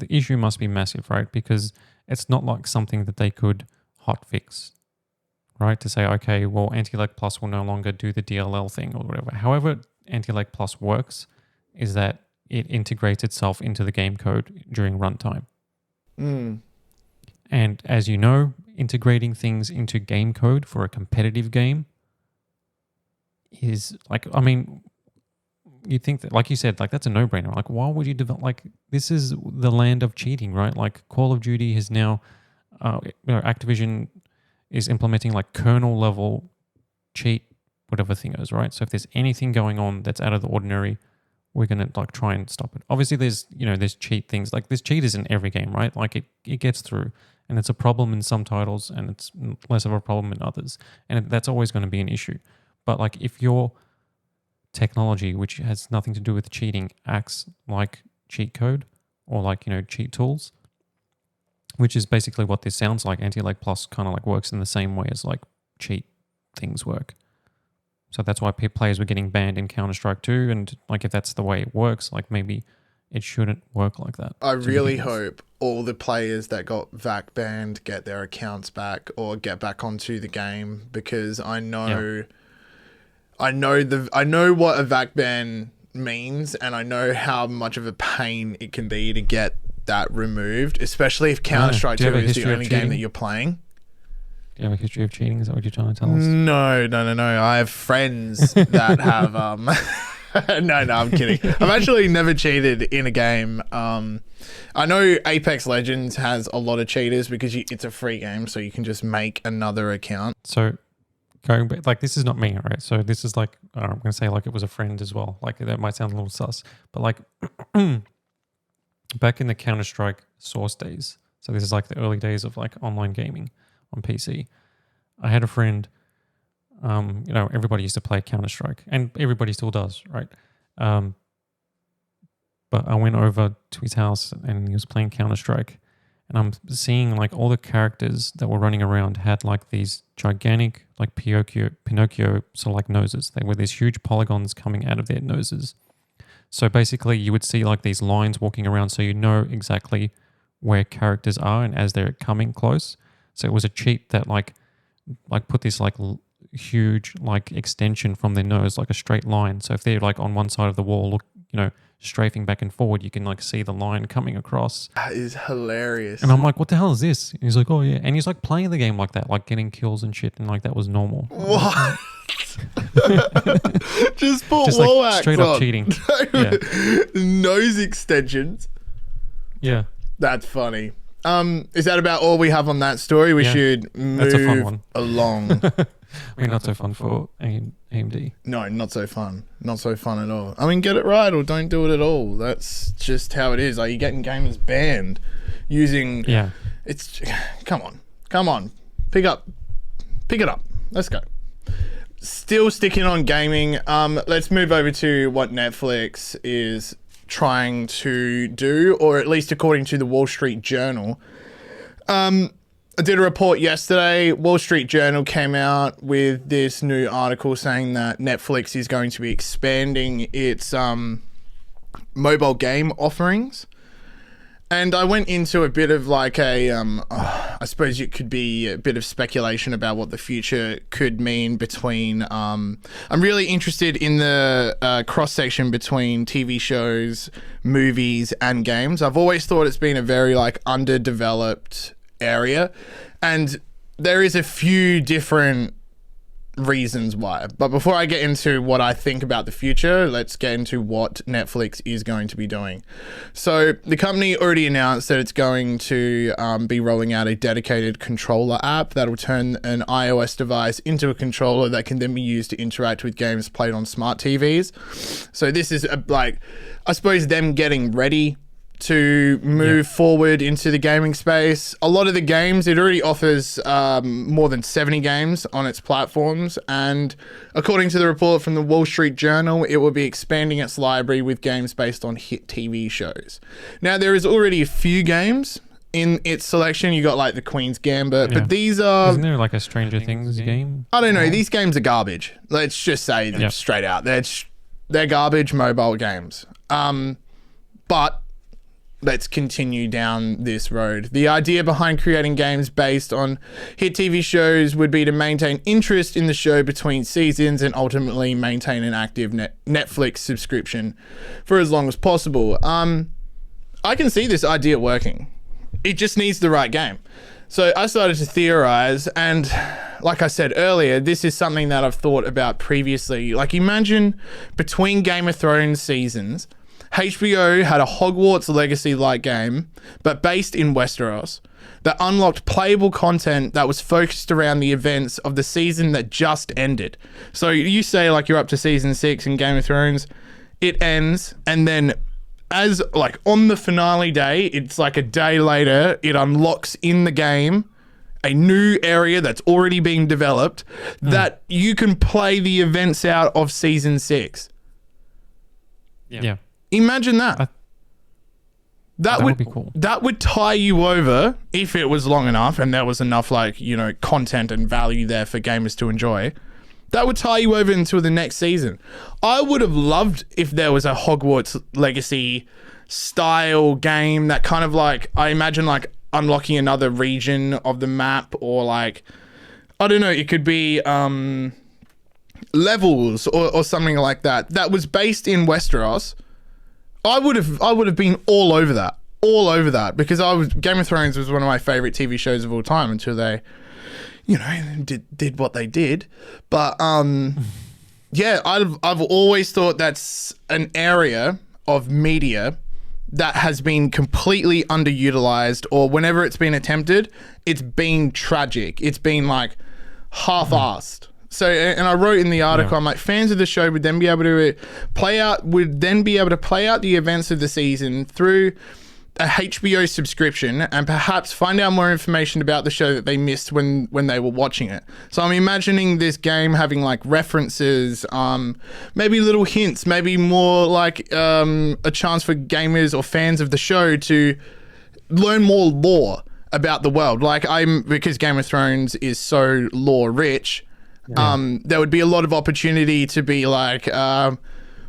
issue must be massive, right? Because it's not like something that they could hot fix, right? To say, okay, well, Anti-lag Plus will no longer do the DLL thing or whatever. However, Anti-lag Plus works is that it integrates itself into the game code during runtime. And as you know, integrating things into game code for a competitive game is like, I mean, you think that, like you said, like that's a no-brainer. Like, why would you develop? Like, this is the land of cheating, right? Like, Call of Duty has now, Activision is implementing like kernel level cheat, whatever thing is, right? So if there's anything going on that's out of the ordinary, we're gonna like try and stop it. Obviously, there's cheat things. Like, there's cheaters in every game, right? Like it gets through, and it's a problem in some titles, and it's less of a problem in others, and that's always going to be an issue. But like, if your technology, which has nothing to do with cheating, acts like cheat code or like, cheat tools, which is basically what this sounds like. Anti-lag Plus kind of like works in the same way as like cheat things work. So that's why players were getting banned in Counter-Strike 2. And like, if that's the way it works, like maybe it shouldn't work like that. I really hope all the players that got VAC banned get their accounts back or get back onto the game, because I know what a VAC ban means, and I know how much of a pain it can be to get that removed, especially if Counter-Strike 2 is the only game that you're playing. Do you have a history of cheating? Is that what you're trying to tell us? No. I have friends that have... No, I'm kidding. I've actually never cheated in a game. I know Apex Legends has a lot of cheaters because it's a free game, so you can just make another account. So going back, like, this is not me, right? So this is like, I'm going to say like it was a friend as well. Like, that might sound a little sus, but like back in the Counter-Strike Source days, so this is like the early days of like online gaming on PC, I had a friend, everybody used to play Counter-Strike, and everybody still does, right? But I went over to his house and he was playing Counter-Strike, and I'm seeing like all the characters that were running around had like these gigantic like Pinocchio sort of like noses. They were these huge polygons coming out of their noses. So basically you would see like these lines walking around, so you know exactly where characters are and as they're coming close. So it was a cheat that like put this like huge like extension from their nose, like a straight line. So if they're like on one side of the wall, look, strafing back and forward, you can like see the line coming across. That is hilarious. And I'm like, what the hell is this? And he's like, oh yeah. And he's like playing the game like that, like getting kills and shit, and like that was normal. What? Just put just wall like straight up cheating. Yeah. Nose extensions. Yeah. That's funny. Is that about all we have on that story? We should move That's a fun one. along. I mean, not so fun for AMD. No, not so fun. Not so fun at all. I mean, get it right or don't do it at all. That's just how it is. Like, you're getting gamers banned using... Yeah. It's... Come on. Pick it up. Let's go. Still sticking on gaming. Let's move over to what Netflix is trying to do, or at least according to the Wall Street Journal. I did a report yesterday. Wall Street Journal came out with this new article saying that Netflix is going to be expanding its mobile game offerings. And I went into a bit of like I suppose it could be a bit of speculation about what the future could mean between, I'm really interested in the cross-section between TV shows, movies, and games. I've always thought it's been a very like underdeveloped area, and there is a few different reasons why. But before I get into what I think about the future, let's get into what Netflix is going to be doing. So the company already announced that it's going to be rolling out a dedicated controller app that will turn an iOS device into a controller that can then be used to interact with games played on smart TVs. So this is like, I suppose, them getting ready to move forward into the gaming space. A lot of the games, it already offers more than 70 games on its platforms, and according to the report from the Wall Street Journal, it will be expanding its library with games based on hit TV shows. Now, there is already a few games in its selection. You got like the Queen's Gambit, but these are... Isn't there like a Stranger Things game? I don't know. These games are garbage. Let's just say them straight out. They're garbage mobile games. But let's continue down this road. The idea behind creating games based on hit TV shows would be to maintain interest in the show between seasons and ultimately maintain an active Netflix subscription for as long as possible. I can see this idea working. It just needs the right game. So I started to theorize, and like I said earlier, this is something that I've thought about previously. Like, imagine between Game of Thrones seasons, HBO had a Hogwarts Legacy-like game, but based in Westeros, that unlocked playable content that was focused around the events of the season that just ended. So you say like you're up to season 6 in Game of Thrones, it ends, and then as like on the finale day, it's like a day later, it unlocks in the game a new area that's already being developed that you can play the events out of season 6. Yeah. Imagine that. That would be cool. That would tie you over if it was long enough and there was enough like, you know, content and value there for gamers to enjoy. That would tie you over until the next season. I would have loved if there was a Hogwarts Legacy style game that kind of like, I imagine like unlocking another region of the map, or like, I don't know, it could be levels or something like that. That was based in Westeros. I would have been all over that because Game of Thrones was one of my favorite TV shows of all time until they, you know, did what they did. But yeah, I've always thought that's an area of media that has been completely underutilized, or whenever it's been attempted, it's been tragic. It's been like half-assed. So, and I wrote in the article, I'm like, fans of the show would then be able to play out the events of the season through a HBO subscription and perhaps find out more information about the show that they missed when they were watching it. So I'm imagining this game having like references, maybe little hints, maybe more like a chance for gamers or fans of the show to learn more lore about the world. Like because Game of Thrones is so lore rich, there would be a lot of opportunity to be like,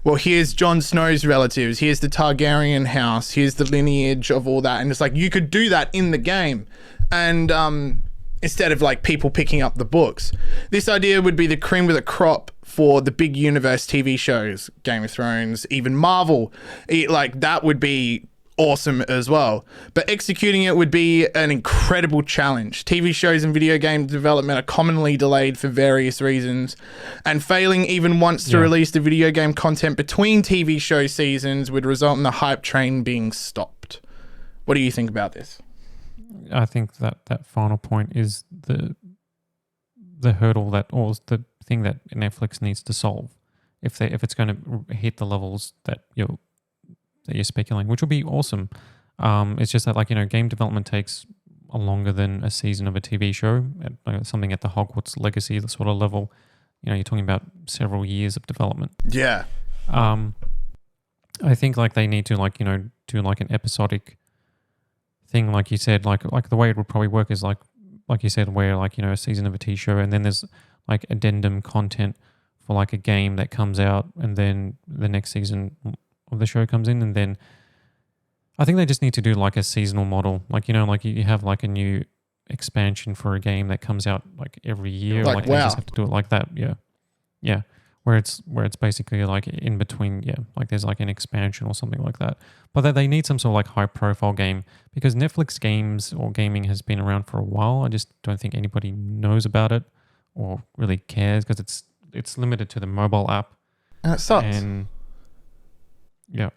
well, here's Jon Snow's relatives, here's the Targaryen house, here's the lineage of all that. And it's like, you could do that in the game. And instead of like people picking up the books. This idea would be the cream of the crop for the big universe TV shows, Game of Thrones, even Marvel. Like that would be awesome as well. But executing it would be an incredible challenge. TV shows and video game development are commonly delayed for various reasons, and failing even once to release the video game content between TV show seasons would result in the hype train being stopped. What do you think about this? I think that final point is the hurdle or the thing that Netflix needs to solve if it's going to hit the levels that you're speculating, which will be awesome. It's just that, like, you know, game development takes longer than a season of a TV show. Something at the Hogwarts Legacy, the sort of level, you know, you're talking about several years of development. Yeah. I think like they need to, like, you know, do like an episodic thing, like you said, like the way it would probably work is like you said, where, like, you know, a season of a TV show, and then there's like addendum content for like a game that comes out, and then the next season of the show comes in, and then I think they just need to do like a seasonal model, like, you know, like you have like a new expansion for a game that comes out like every year, like wow. They just have to do it like that. Yeah, where it's basically like in between, like there's like an expansion or something like that. But that they need some sort of like high profile game, because Netflix games or gaming has been around for a while. I just don't think anybody knows about it or really cares, because it's limited to the mobile app, and it sucks. And yeah.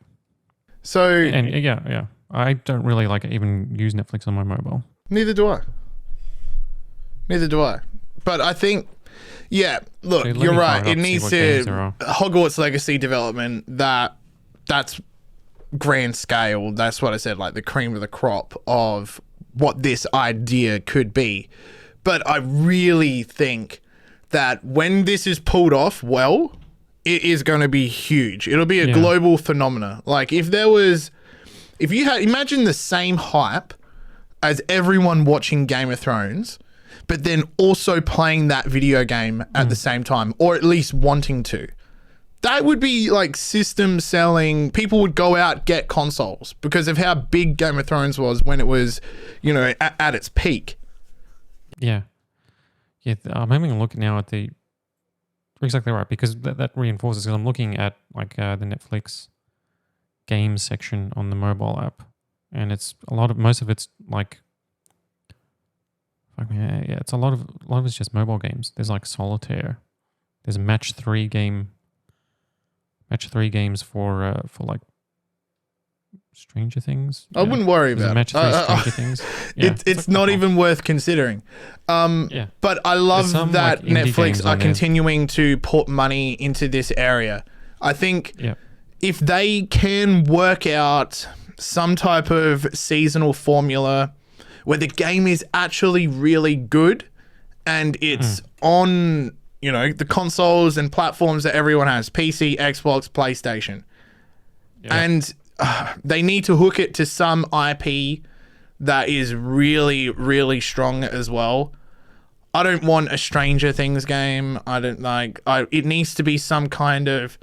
So yeah. I don't really like even use Netflix on my mobile. Neither do I. But I think, look, So you're right. It see needs what to games there are. Hogwarts Legacy development. That's grand scale, that's what I said, like the cream of the crop of what this idea could be. But I really think that when this is pulled off well, it is going to be huge. It'll be a global phenomena. Like if you had, imagine the same hype as everyone watching Game of Thrones, but then also playing that video game at the same time, or at least wanting to. That would be like system selling. People would go out, get consoles because of how big Game of Thrones was when it was, you know, at its peak. Yeah. Yeah. I'm having a look now at the, you're exactly right, because that reinforces, because I'm looking at like the Netflix games section on the mobile app, and it's most of it's like, it's a lot of it's just mobile games. There's like Solitaire. There's match 3 games for like Stranger Things. I wouldn't worry about match 3 Stranger Things. Yeah, it's not even worth considering. But I love some, that like, indie Netflix games are on there. continuing to put money into this area. I think if they can work out some type of seasonal formula where the game is actually really good and it's on, you know, the consoles and platforms that everyone has, PC, Xbox, PlayStation. And they need to hook it to some IP that is really, really strong as well. I don't want a Stranger Things game. It needs to be some kind of,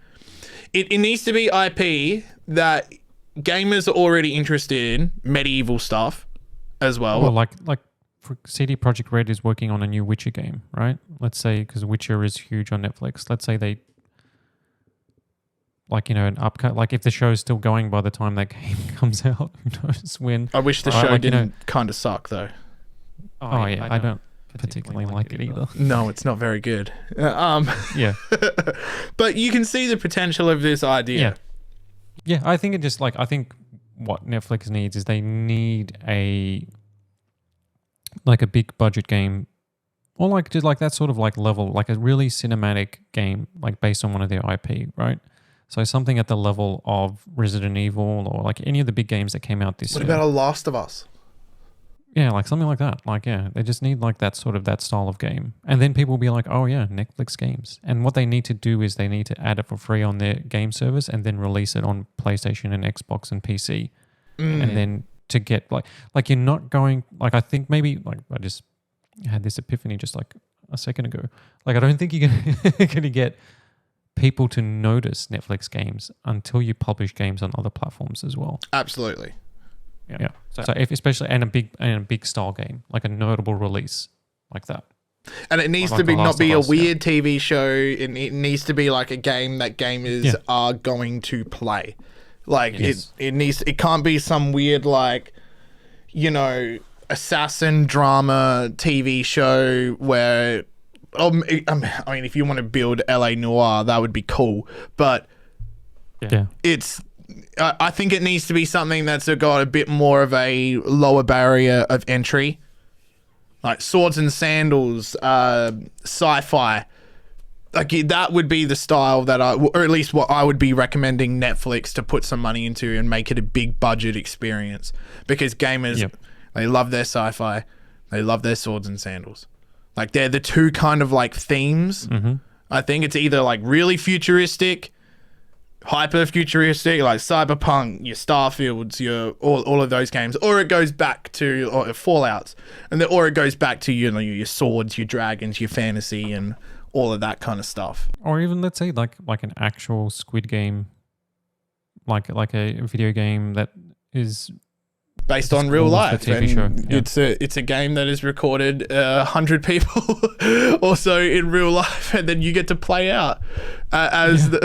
it needs to be IP that gamers are already interested in, medieval stuff as well. Well, like for CD Projekt Red is working on a new Witcher game, right? Let's say, because Witcher is huge on Netflix. Let's say they, like, you know, an upcut, like if the show's still going by the time that game comes out, who knows when. I wish the show didn't kind of suck though. Oh yeah, I don't particularly like it either. No, it's not very good. Yeah. But you can see the potential of this idea. Yeah, I think I think what Netflix needs is they need a big budget game, or like just like that sort of like level, like a really cinematic game, like based on one of their IP, right? So something at the level of Resident Evil or like any of the big games that came out this year. What about A Last of Us? Yeah, like something like that. Like, yeah, they just need like that style of game. And then people will be like, oh yeah, Netflix games. And what they need to do is they need to add it for free on their game service and then release it on PlayStation and Xbox and PC. And then to get like you're not going, like I think maybe, like I just had this epiphany just like a second ago. Like I don't think you're going to get people to notice Netflix games until you publish games on other platforms as well. Absolutely. Yeah. So if especially and a big style game, like a notable release like that. And it needs to be not be a weird TV show. It needs to be like a game that gamers are going to play. Like it can't be some weird like, you know, assassin drama TV show where I mean, if you want to build LA Noire, that would be cool. But I think it needs to be something that's got a bit more of a lower barrier of entry, like swords and sandals, sci-fi. Like that would be the style that or at least what I would be recommending Netflix to put some money into and make it a big budget experience, because gamers, they love their sci-fi, they love their swords and sandals. Like they're the two kind of like themes. I think it's either like really futuristic, hyper futuristic, like Cyberpunk, your Starfields, your all of those games, or it goes back to Fallouts, or it goes back to, you know, your swords, your dragons, your fantasy, and all of that kind of stuff. Or even let's say like an actual Squid Game, like a video game that is based on real life. TV show. It's a game that is recorded 100 people or so in real life, and then you get to play out as the.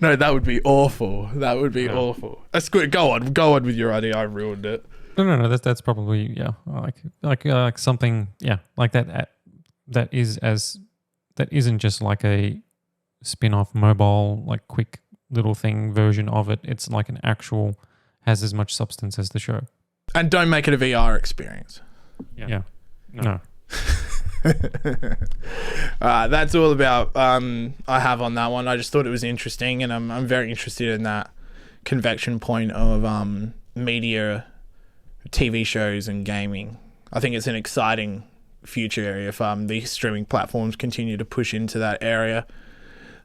No, that would be awful. That would be awful. That's good. Go on with your idea. I ruined it. No. That's probably like something like that. That isn't just like a spin-off mobile like quick little thing version of it. It's like an actual, has as much substance as the show. And don't make it a VR experience. Yeah. No. That's all about I have on that one. I just thought it was interesting, and I'm very interested in that convection point of media, TV shows, and gaming. I think it's an exciting future area if the streaming platforms continue to push into that area.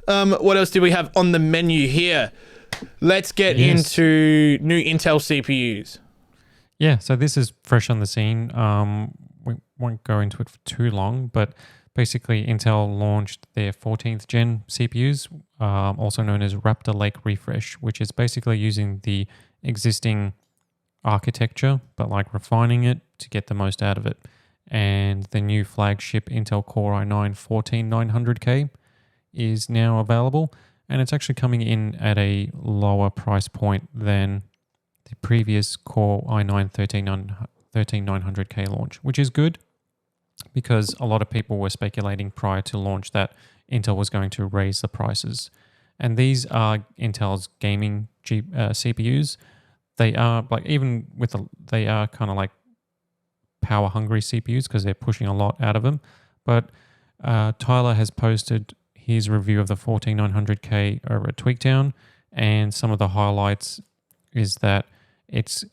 What else do we have on the menu here? Let's get into new Intel CPUs. Yeah, so this is fresh on the scene. We won't go into it for too long, but basically Intel launched their 14th gen CPUs, also known as Raptor Lake Refresh, which is basically using the existing architecture, but like refining it to get the most out of it. And the new flagship Intel Core i9-14900K is now available, and it's actually coming in at a lower price point than the previous Core i9-13900K launch, which is good because a lot of people were speculating prior to launch that Intel was going to raise the prices. And these are Intel's gaming CPUs. They are like, even with they are kind of like power hungry CPUs because they're pushing a lot out of them. But Tyler has posted his review of the 14900K over at Tweaktown, and some of the highlights is that it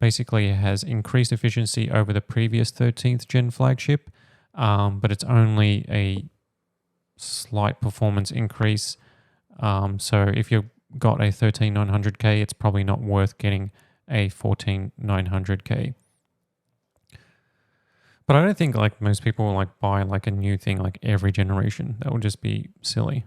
basically has increased efficiency over the previous 13th gen flagship, but it's only a slight performance increase. So if you've got a 13900K, it's probably not worth getting a 14900K. But I don't think like most people will like buy like a new thing like every generation. That would just be silly.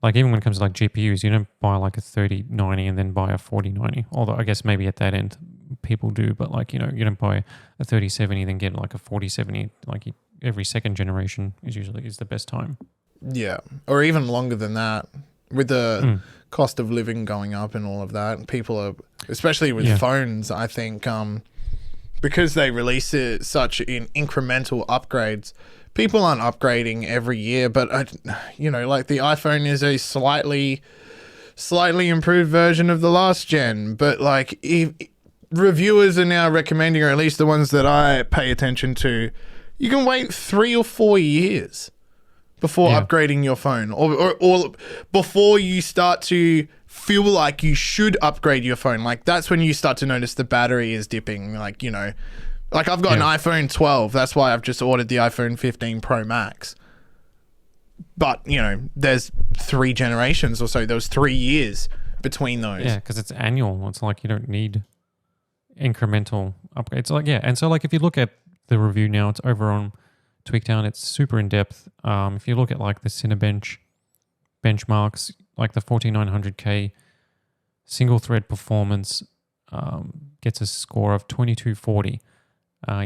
Like even when it comes to like GPUs, you don't buy like a 3090 and then buy a 4090. Although I guess maybe at that end people do, but like, you know, you don't buy a 3070 then get like a 4070. Like every second generation is the best time. Yeah, or even longer than that. With the cost of living going up and all of that, people are, especially with phones, I think, because they release it such in incremental upgrades, people aren't upgrading every year. But you know, like the iPhone is a slightly improved version of the last gen. But like, if reviewers are now recommending, or at least the ones that I pay attention to, you can wait 3 or 4 years before upgrading your phone, or before you start to feel like you should upgrade your phone. Like that's when you start to notice the battery is dipping. Like, you know, like I've got an iPhone 12. That's why I've just ordered the iPhone 15 Pro Max. But, you know, there's 3 generations or so. There was 3 years between those. Yeah, because it's annual. It's like you don't need incremental upgrades. Like, yeah. And so like if you look at the review now, it's over on Tweaktown. It's super in depth. If you look at like the Cinebench benchmarks, like the 14900K single thread performance gets a score of 2240.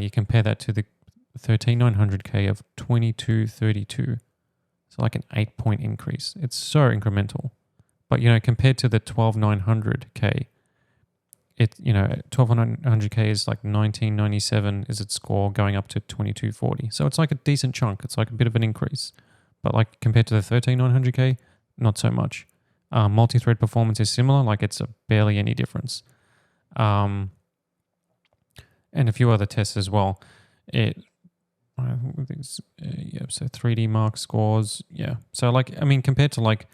You compare that to the 13900K of 2232. So like an 8-point increase. It's so incremental. But, you know, compared to the 12900K, it, you know, 12900K is like 1997 is its score, going up to 2240. So it's like a decent chunk. It's like a bit of an increase. But like compared to the 13900K, not so much. Multi-thread performance is similar, like it's barely any difference. And a few other tests as well. So 3D Mark scores, So like, I mean, compared to like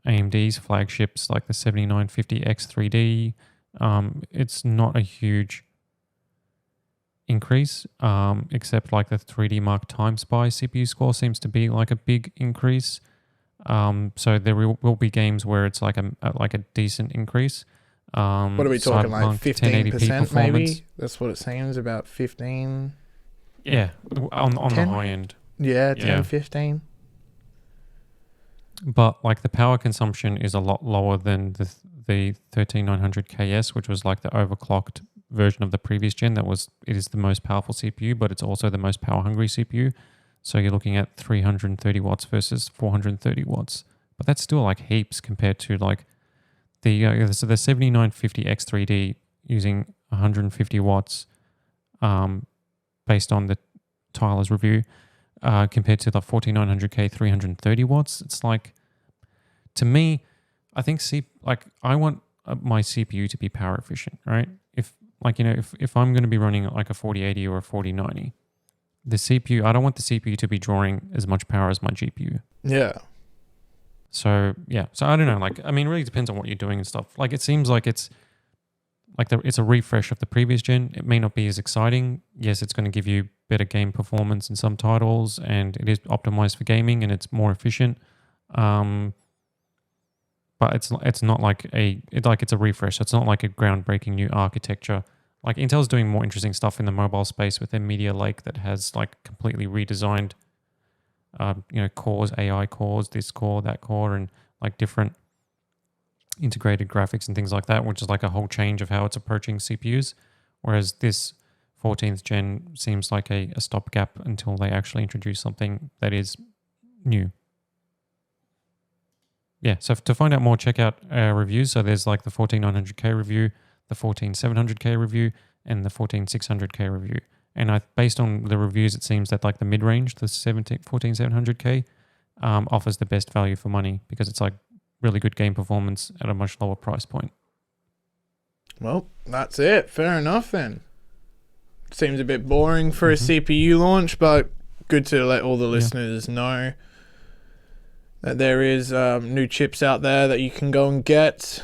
AMD's flagships, like the 7950X 3D, it's not a huge increase, except like the 3D Mark Time Spy CPU score seems to be like a big increase. So there will be games where it's like a decent increase. What are we talking, like 15% maybe? That's what it seems, about 15. Yeah, on the high end. Yeah, 10, 15. But like the power consumption is a lot lower than the 13900KS, which was like the overclocked version of the previous gen. It is the most powerful CPU, but it's also the most power hungry CPU. So you're looking at 330 watts versus 430 watts. But that's still like heaps compared to like the 7950X3D using 150 watts based on the Tyler's review compared to the 4900K 330 watts. It's like, to me, I think I want my CPU to be power efficient, right? If I'm going to be running like a 4080 or a 4090, the CPU, I don't want the CPU to be drawing as much power as my GPU. Yeah. So yeah, so I don't know. Like, I mean, it really depends on what you're doing and stuff. Like, it seems like it's a refresh of the previous gen. It may not be as exciting. Yes, it's going to give you better game performance in some titles, and it is optimized for gaming, and it's more efficient. But it's not like it's a refresh. So it's not like a groundbreaking new architecture. Like, Intel's doing more interesting stuff in the mobile space with their Media Lake that has like completely redesigned, cores, AI cores, this core, that core, and like different integrated graphics and things like that, which is like a whole change of how it's approaching CPUs. Whereas this 14th gen seems like a stopgap until they actually introduce something that is new. Yeah, so to find out more, check out our reviews. So there's like the 14900K review, the 14700K review, and the 14600K review. And based on the reviews, it seems that like the mid-range, the 14700K, offers the best value for money because it's like really good game performance at a much lower price point. Well, that's it. Fair enough then. Seems a bit boring for a CPU launch, but good to let all the listeners know that there is new chips out there that you can go and get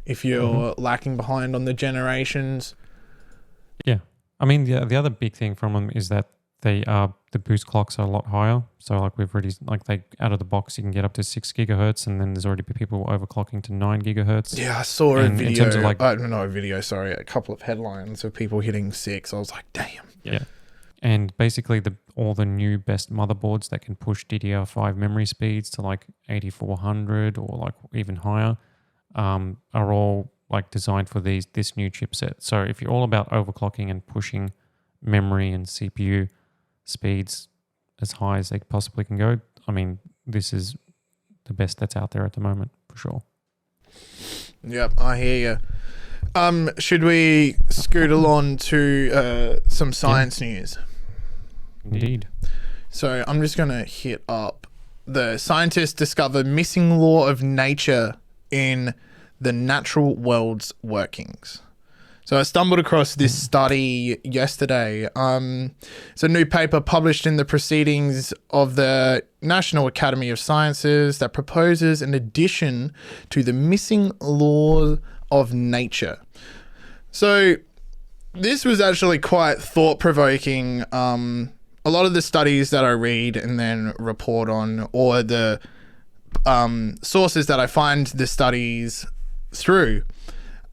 if you're lacking behind on the generations. Yeah. I mean, the other big thing from them is that the boost clocks are a lot higher. So like we've already, like they out of the box, you can get up to 6 gigahertz, and then there's already people overclocking to 9 gigahertz. Yeah, I saw a video. In terms of like, a couple of headlines of people hitting 6. I was like, damn. Yeah. And basically all the new best motherboards that can push DDR5 memory speeds to like 8400 or like even higher are all like designed for this new chipset. So if you're all about overclocking and pushing memory and CPU speeds as high as they possibly can go, I mean, this is the best that's out there at the moment for sure. Yep, I hear you. Should we scoot along to some science news? Indeed. So I'm just going to hit up the scientists discover missing law of nature in the natural world's workings. So I stumbled across this study yesterday. It's a new paper published in the Proceedings of the National Academy of Sciences that proposes an addition to the missing law of nature. So this was actually quite thought-provoking. A lot of the studies that I read and then report on, or the sources that I find the studies through,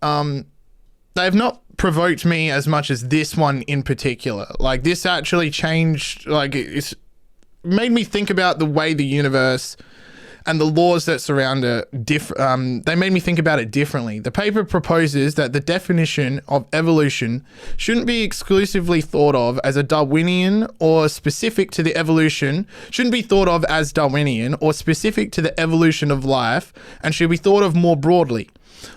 they've not provoked me as much as this one in particular. Like, this actually changed, like, it's made me think about the way the universe and the laws that surround it. They made me think about it differently. The paper proposes that the definition of evolution shouldn't be exclusively thought of as a Darwinian or specific to the evolution, shouldn't be thought of as Darwinian or specific to the evolution of life, and should be thought of more broadly,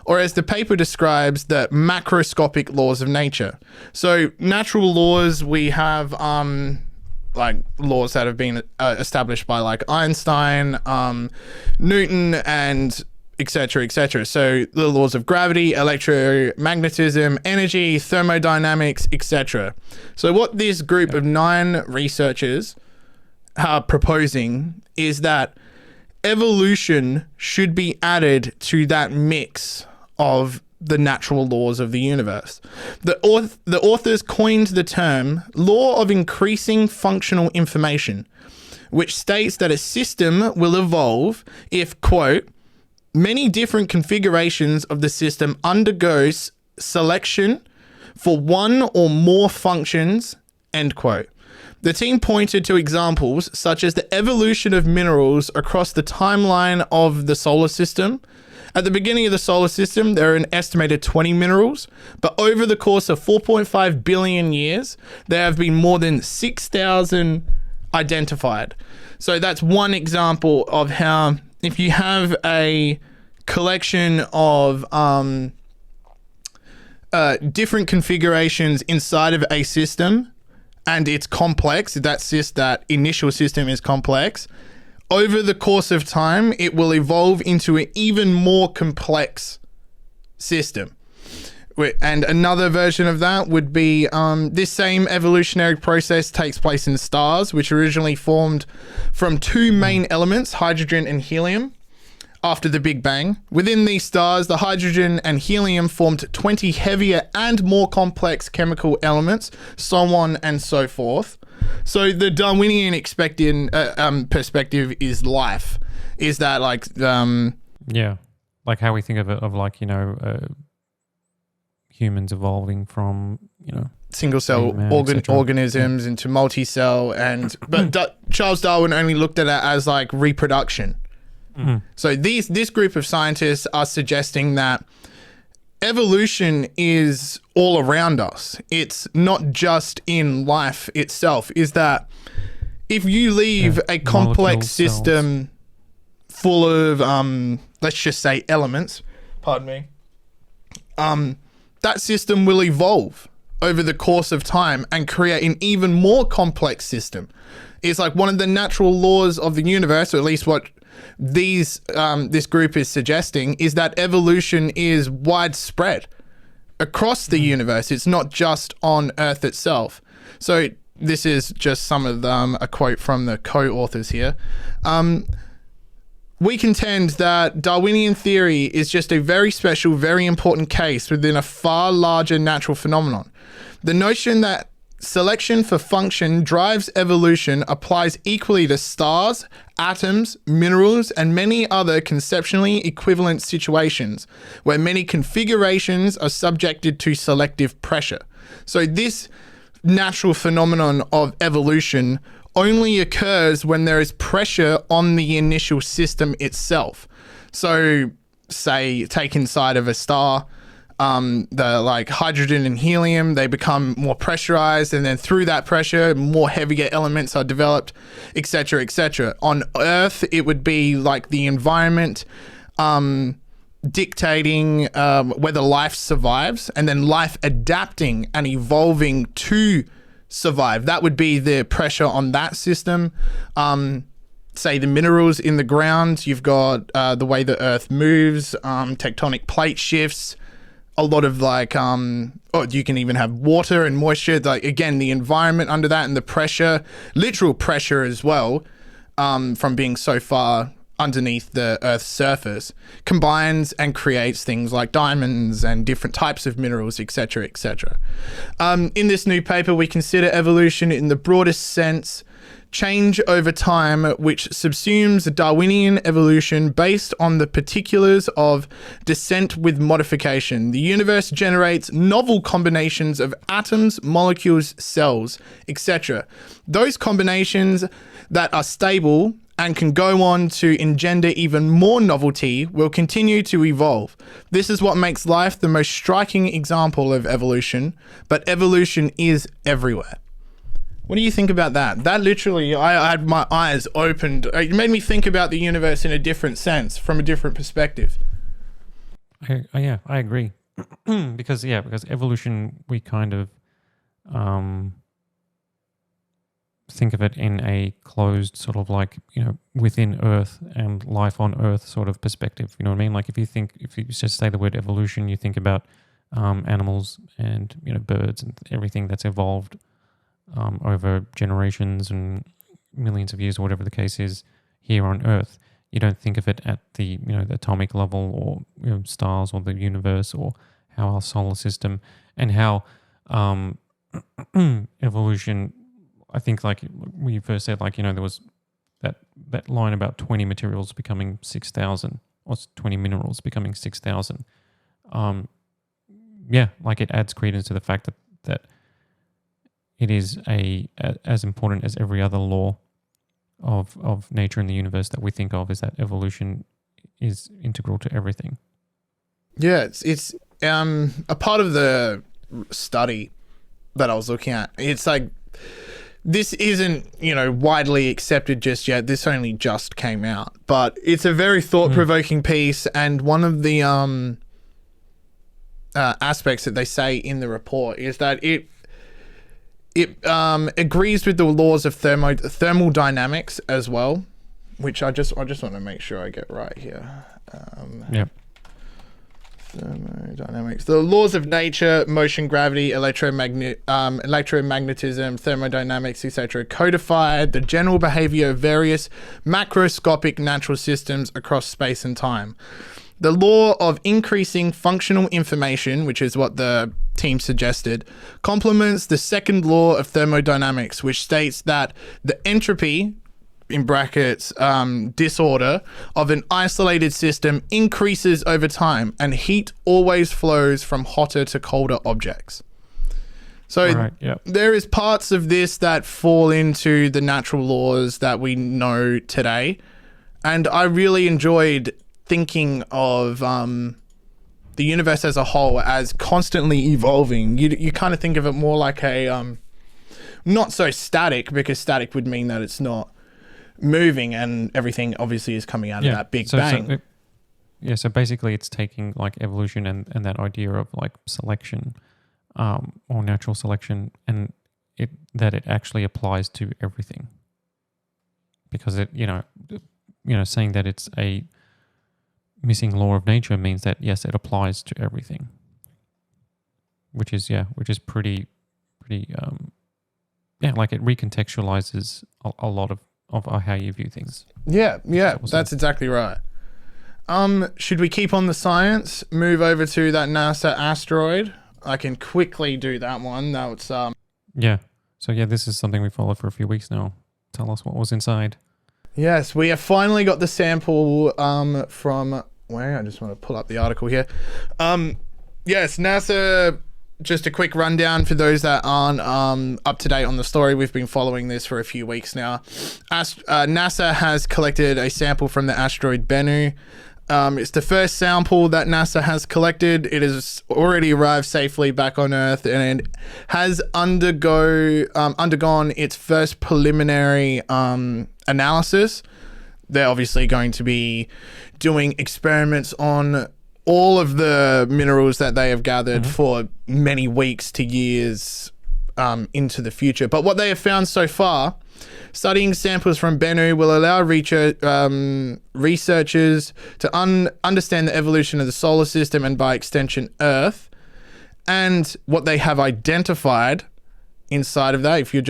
or as the paper describes, the macroscopic laws of nature. So natural laws, we have like laws that have been established by like Einstein, Newton, and etc., etc. So the laws of gravity, electromagnetism, energy, thermodynamics, etc. So what this group of 9 researchers are proposing is that evolution should be added to that mix of the natural laws of the universe. The authors coined the term law of increasing functional information, which states that a system will evolve if, quote, many different configurations of the system undergoes selection for one or more functions, end quote. The team pointed to examples such as the evolution of minerals across the timeline of the solar system. At the beginning of the solar system, there are an estimated 20 minerals, but over the course of 4.5 billion years, there have been more than 6,000 identified. So that's one example of how if you have a collection of different configurations inside of a system, and it's complex, that initial system is complex, over the course of time, it will evolve into an even more complex system. And another version of that would be this same evolutionary process takes place in stars, which originally formed from two main elements, hydrogen and helium, after the Big Bang. Within these stars, the hydrogen and helium formed 20 heavier and more complex chemical elements, so on and so forth. So the Darwinian perspective is life. Is that like... yeah, like how we think of it, of like, humans evolving from, single cell organisms into multi-cell, but Charles Darwin only looked at it as like reproduction. Mm-hmm. So this group of scientists are suggesting that evolution is all around us. It's not just in life itself. Is that if you leave a complex system full of let's just say elements, pardon me, that system will evolve over the course of time and create an even more complex system. It's like one of the natural laws of the universe, or at least what this group is suggesting, is that evolution is widespread across the universe. It's not just on Earth itself. So this is just some of a quote from the co-authors here. We contend that Darwinian theory is just a very special, very important case within a far larger natural phenomenon. The notion that selection for function drives evolution applies equally to stars, atoms, minerals, and many other conceptually equivalent situations where many configurations are subjected to selective pressure. So this natural phenomenon of evolution only occurs when there is pressure on the initial system itself. So say take inside of a star, the like hydrogen and helium, they become more pressurized, and then through that pressure, more heavier elements are developed, etc., etc. On Earth, it would be like the environment dictating whether life survives, and then life adapting and evolving to survive. That would be the pressure on that system. Say the minerals in the ground, you've got the way the Earth moves, tectonic plate shifts, a lot of like, you can even have water and moisture, like again, the environment under that and the pressure, literal pressure as well, from being so far underneath the Earth's surface, combines and creates things like diamonds and different types of minerals, etc., etc. In this new paper, we consider evolution in the broadest sense, change over time, which subsumes Darwinian evolution based on the particulars of descent with modification. The universe generates novel combinations of atoms, molecules, cells, etc. Those combinations that are stable and can go on to engender even more novelty will continue to evolve. This is what makes life the most striking example of evolution, but evolution is everywhere. What do you think about that? That literally, I had my eyes opened. It made me think about the universe in a different sense, from a different perspective. I agree. because evolution, we kind of think of it in a closed sort of like, within Earth and life on Earth sort of perspective. You know what I mean? Like if you just say the word evolution, you think about animals and, birds and everything that's evolved over generations and millions of years or whatever the case is here on Earth. You don't think of it at the the atomic level or stars or the universe or how our solar system and how evolution. I think like when you first said there was that line about 20 materials becoming 6,000 or 20 minerals becoming 6,000. Like it adds credence to the fact that it is as important as every other law of nature in the universe that we think of, is that evolution is integral to everything. Yeah, it's a part of the study that I was looking at. It's like this isn't widely accepted just yet. This only just came out, but it's a very thought-provoking piece, and one of the aspects that they say in the report is that it agrees with the laws of thermodynamics as well, which I just want to make sure I get right here. Yep. Thermodynamics. The laws of nature, motion, gravity, electromagnetism, thermodynamics, etc. codified the general behavior of various macroscopic natural systems across space and time. The law of increasing functional information, which is what the team suggested, complements the second law of thermodynamics, which states that the entropy, in brackets, disorder of an isolated system increases over time, and heat always flows from hotter to colder objects. So there is parts of this that fall into the natural laws that we know today. And I really enjoyed thinking of the universe as a whole as constantly evolving. You kind of think of it more like a, not so static, because static would mean that it's not moving and everything obviously is coming out of that big bang. So basically it's taking like evolution and that idea of like selection or natural selection, and it actually applies to everything, because it saying that it's a missing law of nature means that yes, it applies to everything, which is pretty like it recontextualizes a lot of how you view things. That's exactly right. Should we keep on the science, move over to that NASA asteroid? I can quickly do that one. That's so this is something we followed for a few weeks now. Tell us what was inside. Yes, we have finally got the sample from where? I just want to pull up the article here. Yes, NASA, just a quick rundown for those that aren't up to date on the story. We've been following this for a few weeks now. NASA has collected a sample from the asteroid Bennu. It's the first sample that NASA has collected. It has already arrived safely back on Earth, and it has undergone its first preliminary analysis. They're obviously going to be doing experiments on all of the minerals that they have gathered for many weeks to years into the future. But what they have found so far, studying samples from Bennu will allow researchers to understand the evolution of the solar system and by extension Earth. And what they have identified inside of that, if you're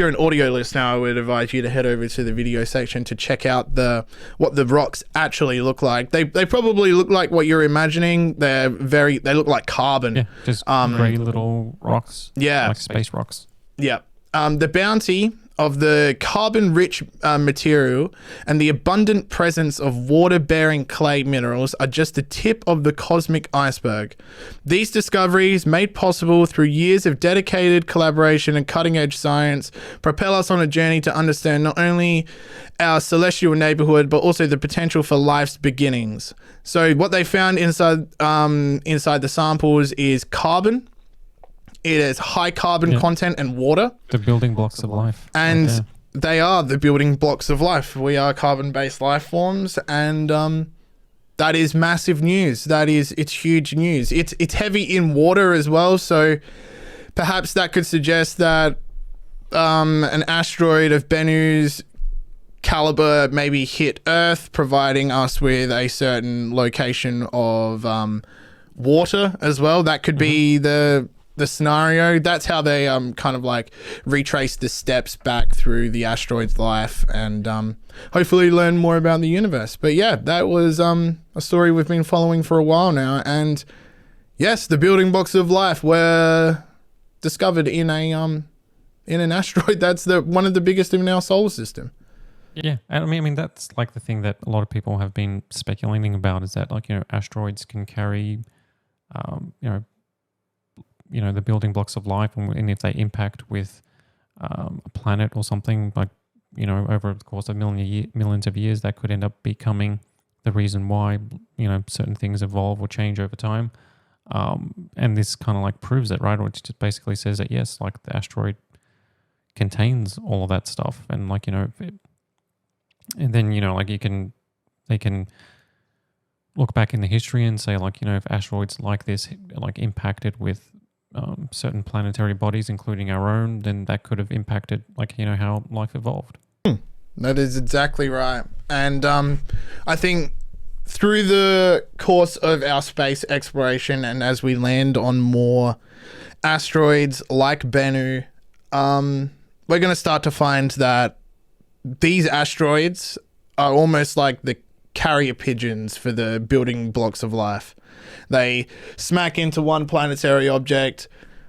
an audio listener, I would advise you to head over to the video section to check out what the rocks actually look like. They probably look like what you're imagining. They look like carbon. Yeah, just grey little rocks. Yeah, like space rocks. Yeah. The bounty of the carbon-rich material and the abundant presence of water-bearing clay minerals are just the tip of the cosmic iceberg. These discoveries, made possible through years of dedicated collaboration and cutting-edge science, propel us on a journey to understand not only our celestial neighborhood, but also the potential for life's beginnings. So what they found inside the samples is carbon. It has high carbon content and water. The building blocks of life. And they are the building blocks of life. We are carbon-based life forms, and that is massive news. It's huge news. It's heavy in water as well, so perhaps that could suggest that an asteroid of Bennu's caliber maybe hit Earth, providing us with a certain location of water as well. That could be the scenario. That's how they kind of like retrace the steps back through the asteroid's life, and hopefully learn more about the universe. But yeah, that was a story we've been following for a while now, and yes, the building blocks of life were discovered in an asteroid that's one of the biggest in our solar system. Yeah, I mean that's like the thing that a lot of people have been speculating about, is that asteroids can carry the building blocks of life, and if they impact with a planet or something, like over the course of millions of years, that could end up becoming the reason why certain things evolve or change over time. And this kind of like proves it, right? Or it just basically says that yes, like the asteroid contains all of that stuff, and and then they can look back in the history and say if asteroids like this like impacted with certain planetary bodies, including our own, then that could have impacted how life evolved. That is exactly right. And I think through the course of our space exploration, and as we land on more asteroids like Bennu, we're going to start to find that these asteroids are almost like the carrier pigeons for the building blocks of life. They smack into one planetary object,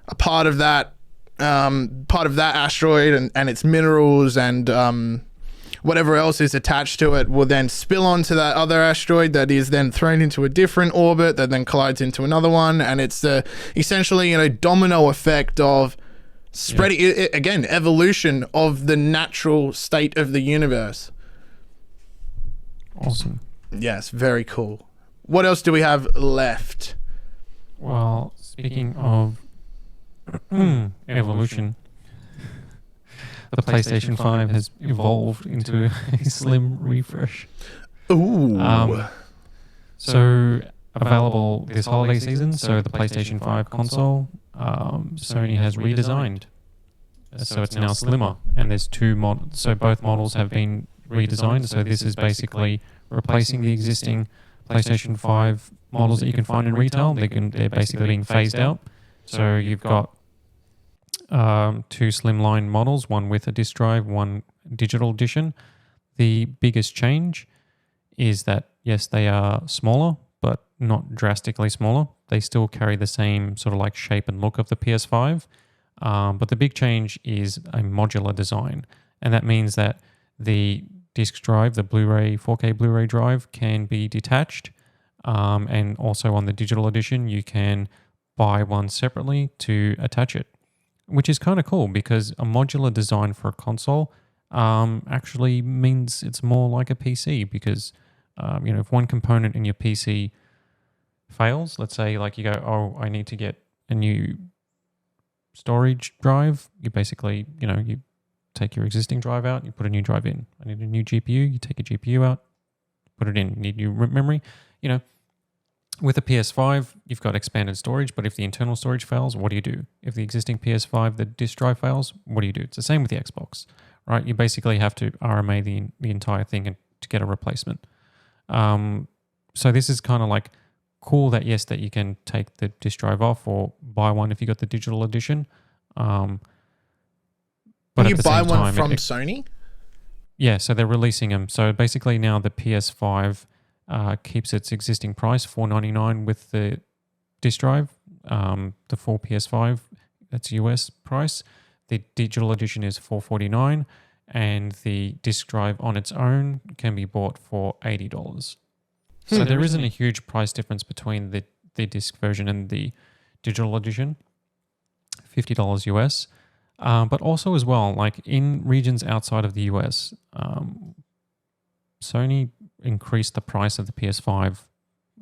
a part of that asteroid and its minerals and whatever else is attached to it will then spill onto that other asteroid that is then thrown into a different orbit that then collides into another one, and it's the essentially domino effect of spreading again, evolution of the natural state of the universe. Awesome. Yes, very cool. What else do we have left? Well, speaking of evolution, the PlayStation 5 has evolved into a slim refresh. Ooh. So available this holiday season. So the PlayStation 5 console, Sony has redesigned. So it's now slimmer, and there's two models. So both models have been redesigned. So this is basically replacing the existing PlayStation 5 models that you can find in retail. They're basically being phased out. So you've got two slimline models, one with a disk drive, one digital edition. The biggest change is that, yes, they are smaller, but not drastically smaller. They still carry the same sort of like shape and look of the PS5. But the big change is a modular design. And that means that the disk drive, the Blu-ray, 4K Blu-ray drive, can be detached. And also on the digital edition, you can buy one separately to attach it, which is kind of cool because a modular design for a console actually means it's more like a PC because, if one component in your PC fails, let's say like you go, oh, I need to get a new storage drive, you basically, you take your existing drive out, you put a new drive in. I need a new GPU, you take a GPU out, put it in. You need new memory. With a PS5, you've got expanded storage, but if the internal storage fails, what do you do? If the existing PS5, the disk drive fails, what do you do? It's the same with the Xbox, right? You basically have to RMA the entire thing to get a replacement. So this is kind of like cool that, yes, that you can take the disk drive off or buy one if you got the digital edition. Can you buy one from Sony? Yeah, so they're releasing them. So basically now the PS5 keeps its existing price, $499 with the disk drive. The full PS5, that's US price. The digital edition is $449, and the disk drive on its own can be bought for $80. So there isn't a huge price difference between the disc version and the digital edition, $50 US. But also as well, like in regions outside of the US, Sony increased the price of the PS5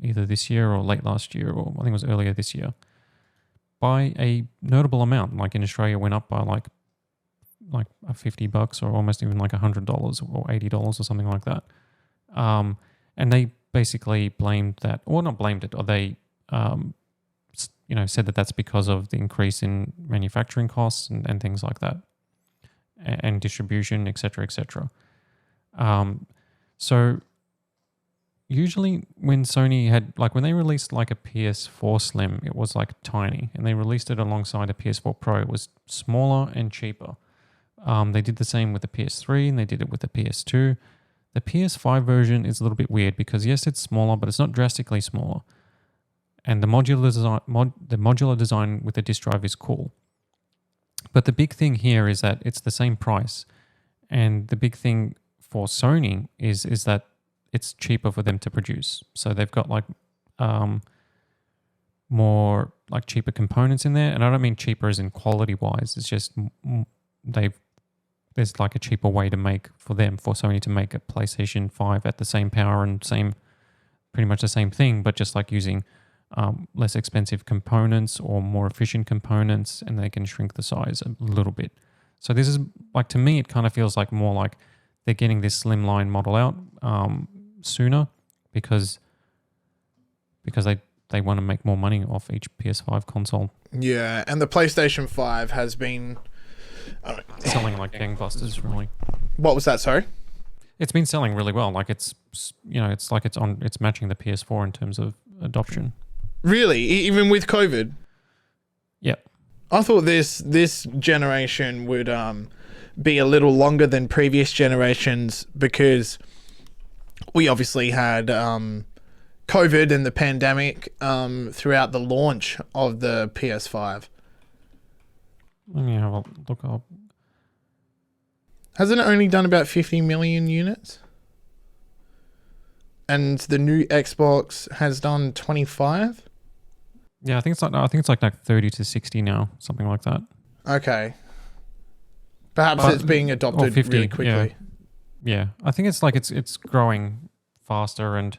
either this year or late last year, or I think it was earlier this year, by a notable amount. Like in Australia, went up by like $50 or almost even like $100 or $80 or something like that. And they basically blamed that, or not blamed it, or they said that that's because of the increase in manufacturing costs and things like that, and distribution, etc., etc. So usually when Sony had, like when they released like a PS4 Slim, it was like tiny, and they released it alongside a PS4 Pro. It was smaller and cheaper. They did the same with the PS3, and they did it with the PS2. The PS5 version is a little bit weird because yes, it's smaller, but it's not drastically smaller. And the modular design with the disk drive is cool. But the big thing here is that it's the same price. And the big thing for Sony is that it's cheaper for them to produce. So they've got like more like cheaper components in there. And I don't mean cheaper as in quality wise. It's just there's like a cheaper way to make for Sony to make a PlayStation 5 at the same power and pretty much the same thing, but just like using less expensive components or more efficient components, and they can shrink the size a little bit. So this is like, to me, it kind of feels like more like they're getting this slimline model out sooner because they want to make more money off each PS5 console. Yeah, and the PlayStation 5 has been selling like gangbusters, really. What was that, sorry? It's been selling really well. Like it's it's matching the PS4 in terms of adoption. Really? Even with COVID? Yep. I thought this generation would be a little longer than previous generations because we obviously had COVID and the pandemic throughout the launch of the PS5. Let me have a look up. Hasn't it only done about 50 million units? And the new Xbox has done 25? Yeah, I think it's like 30 to 60 now, something like that. Okay. Perhaps it's being adopted 50, really quickly. Yeah. I think it's growing faster and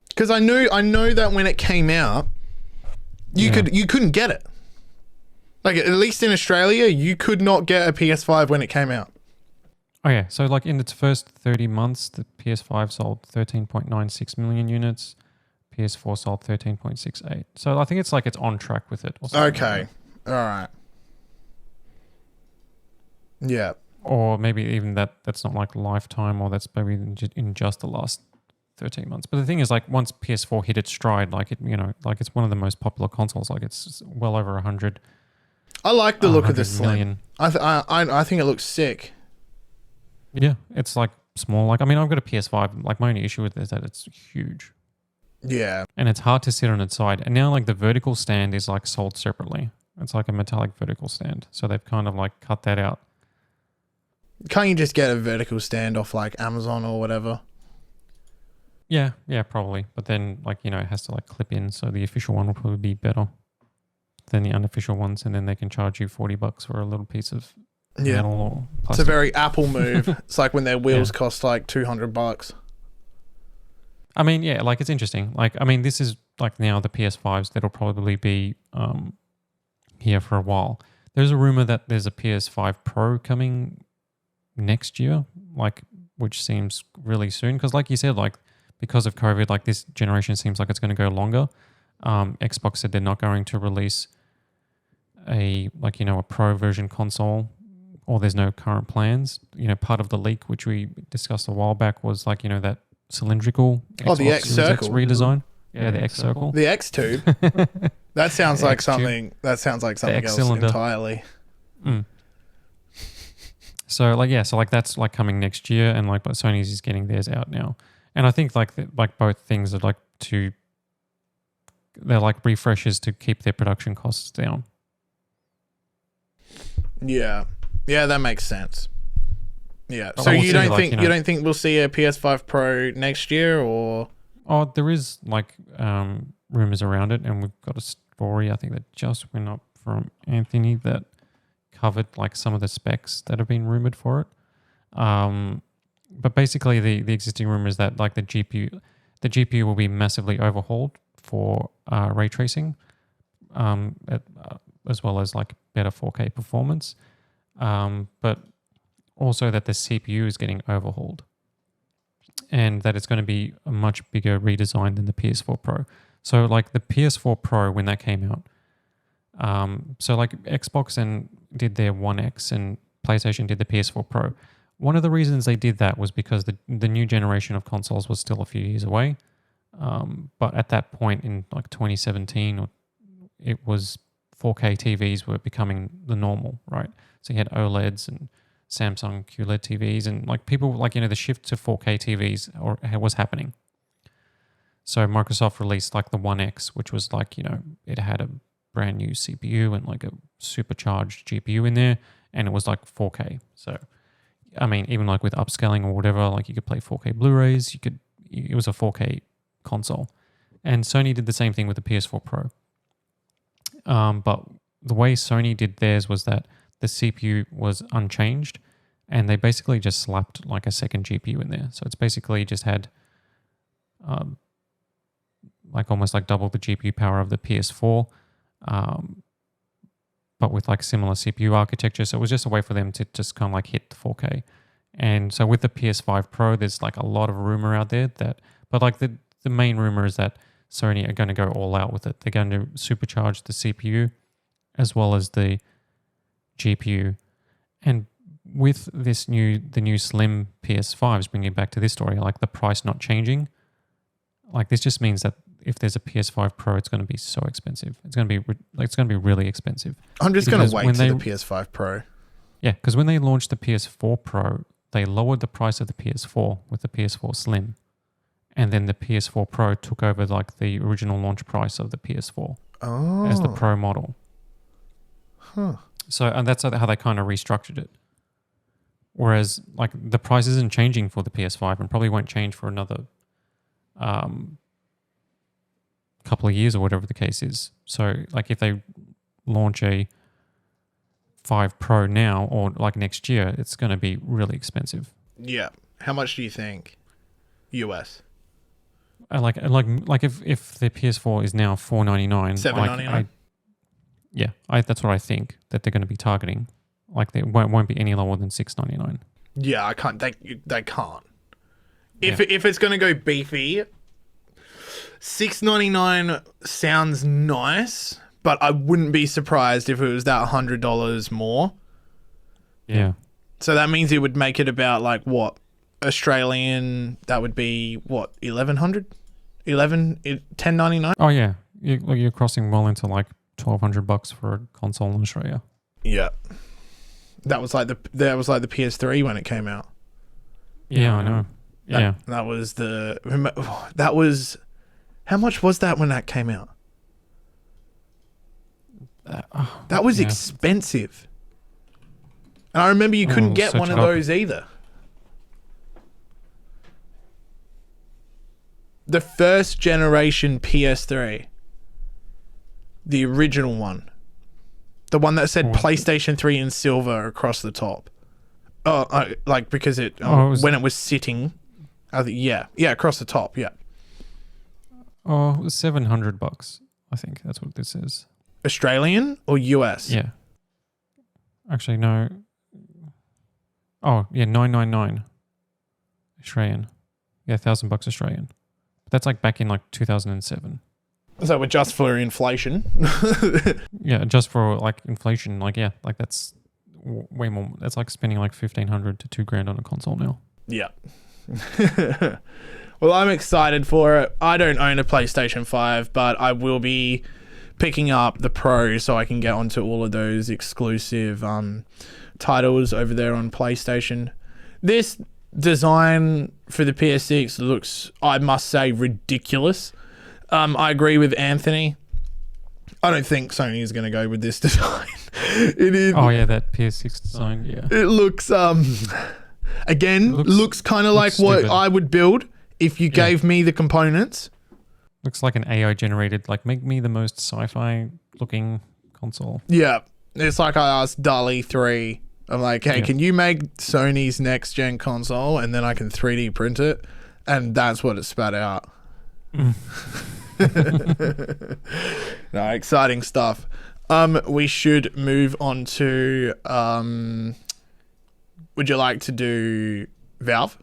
because I know that when it came out, you couldn't get it. Like at least in Australia, you could not get a PS5 when it came out. Oh yeah, so like in its first 30 months, the PS5 sold 13.96 million units, PS4 sold 13.68. So I think it's on track with it. Or something Okay, like all right. Yeah. Or maybe even that's not like lifetime, or that's maybe in just the last 13 months. But the thing is, like once PS4 hit its stride, like it's one of the most popular consoles. Like it's well over 100. I like the look of the Slim. Million. I think it looks sick. Yeah, it's like small. Like I mean, I've got a PS5. Like my only issue with it is that it's huge. Yeah. And it's hard to sit on its side. And now like the vertical stand is like sold separately. It's like a metallic vertical stand. So they've kind of like cut that out. Can't you just get a vertical stand off like Amazon or whatever? Yeah, probably. But then like, it has to like clip in. So the official one will probably be better than the unofficial ones. And then they can charge you $40 for a little piece of metal or plastic. It's a very Apple move. It's like when their wheels cost like $200. I mean, yeah, like it's interesting. Like, I mean, this is like now the PS5s that'll probably be here for a while. There's a rumor that there's a PS5 Pro coming next year, like, which seems really soon. Because like you said, like because of COVID, like this generation seems like it's going to go longer. Xbox said they're not going to release a Pro version console, or there's no current plans. Part of the leak, which we discussed a while back, was like, that cylindrical Xbox the X Series Circle redesign. Yeah, the X Circle. The X Tube. That sounds like something. That sounds like something else entirely. Mm. So that's like coming next year, and like, but Sony's is getting theirs out now, and I think like both things are like they're like refreshes to keep their production costs down. Yeah, that makes sense. Yeah. But so we'll you see, don't like, think you don't think we'll see a PS5 Pro next year, or? Oh, there is like rumors around it, and we've got a story I think that just went up from Anthony that covered like some of the specs that have been rumored for it. But basically, the existing rumor is that like the GPU will be massively overhauled for ray tracing, as well as like better 4K performance, but also that the CPU is getting overhauled, and that it's going to be a much bigger redesign than the PS4 Pro. So like the PS4 Pro, when that came out, so like Xbox and did their One X and PlayStation did the PS4 Pro. One of the reasons they did that was because the new generation of consoles was still a few years away. But at that point in like 2017, it was 4K TVs were becoming the normal, right? So you had OLEDs and Samsung QLED TVs, and like people like, the shift to 4K TVs was happening. So Microsoft released like the One X, which was like, it had a brand new CPU and like a supercharged GPU in there, and it was like 4K. So, I mean, even like with upscaling or whatever, like you could play 4K Blu-rays, it was a 4K console. And Sony did the same thing with the PS4 Pro. But the way Sony did theirs was that the CPU was unchanged, and they basically just slapped like a second GPU in there. So it's basically just had like almost like double the GPU power of the PS4, but with like similar CPU architecture. So it was just a way for them to just kind of like hit the 4K. And so with the PS5 Pro, there's like a lot of rumor out there but like the main rumor is that Sony are going to go all out with it. They're going to supercharge the CPU as well as the GPU. And with the new Slim PS5s, bringing it back to this story, like the price not changing, like this just means that if there's a PS5 Pro, it's going to be so expensive. It's going to be really expensive. I'm just going to wait for the PS5 Pro. Yeah, because when they launched the PS4 Pro, they lowered the price of the PS4 with the PS4 Slim, and then the PS4 Pro took over like the original launch price of the PS4 as the Pro model. Huh. So, and that's how they kind of restructured it. Whereas, like, the price isn't changing for the PS5 and probably won't change for another couple of years or whatever the case is. So, like, if they launch a 5 Pro now or like next year, it's going to be really expensive. Yeah. How much do you think? US. Like if the PS4 is now $499, $799. That's what I think that they're going to be targeting. Like they won't be any lower than $699. Yeah, I can't. They can't. If it's going to go beefy, $699 sounds nice, but I wouldn't be surprised if it was that $100 more. Yeah. So that means it would make it about like what? Australian, that would be what, 1100, $10.99. Oh yeah, you're crossing well into like $1,200 for a console in Australia. Yeah, that was like the PS3 when it came out. Yeah, I know. That was how much was that when that came out? That was expensive, and I remember you couldn't get one of those either. The first generation PS3. The original one. The one that said PlayStation 3 in silver across the top. Because when it was sitting. Across the top, yeah. Oh, it was $700. I think that's what this is. Australian or US? Yeah. Actually, no. Oh, yeah, $999 Australian. Yeah, $1,000 Australian. That's like back in like 2007. So we're just for inflation. Yeah, just for like inflation. Like, yeah, like that's way more. That's like spending like $1,500 to $2,000 on a console now. Yeah. Well, I'm excited for it. I don't own a PlayStation 5, but I will be picking up the Pro so I can get onto all of those exclusive titles over there on PlayStation. This design for the PS6 looks, I must say, ridiculous. I agree with Anthony. I don't think Sony is going to go with this design. It is. Oh yeah, that PS6 design. Yeah. It looks looks kind of like stupid. what I would build if you gave me the components. Looks like an AI generated. Like, make me the most sci-fi looking console. Yeah, it's like I asked DALL-E 3. I'm like, hey, can you make Sony's next gen console, and then I can 3D print it, and that's what it spat out. No, exciting stuff. We should move on to. Would you like to do Valve?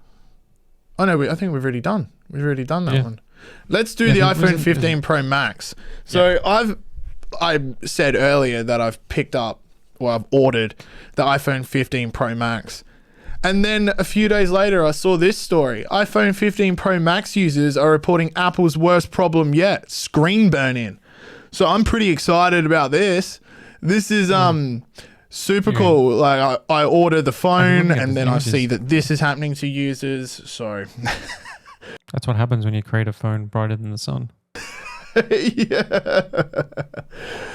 Oh no, I think we've already done. We've already done that one. Let's do the iPhone 15 Pro Max. So I said earlier that I've picked up. Well, I've ordered the iPhone 15 Pro Max. And then a few days later, I saw this story. iPhone 15 Pro Max users are reporting Apple's worst problem yet, screen burn-in. So I'm pretty excited about this. This is super cool. Like I order the phone and then I see that this is happening to users. So that's what happens when you create a phone brighter than the sun. Yeah.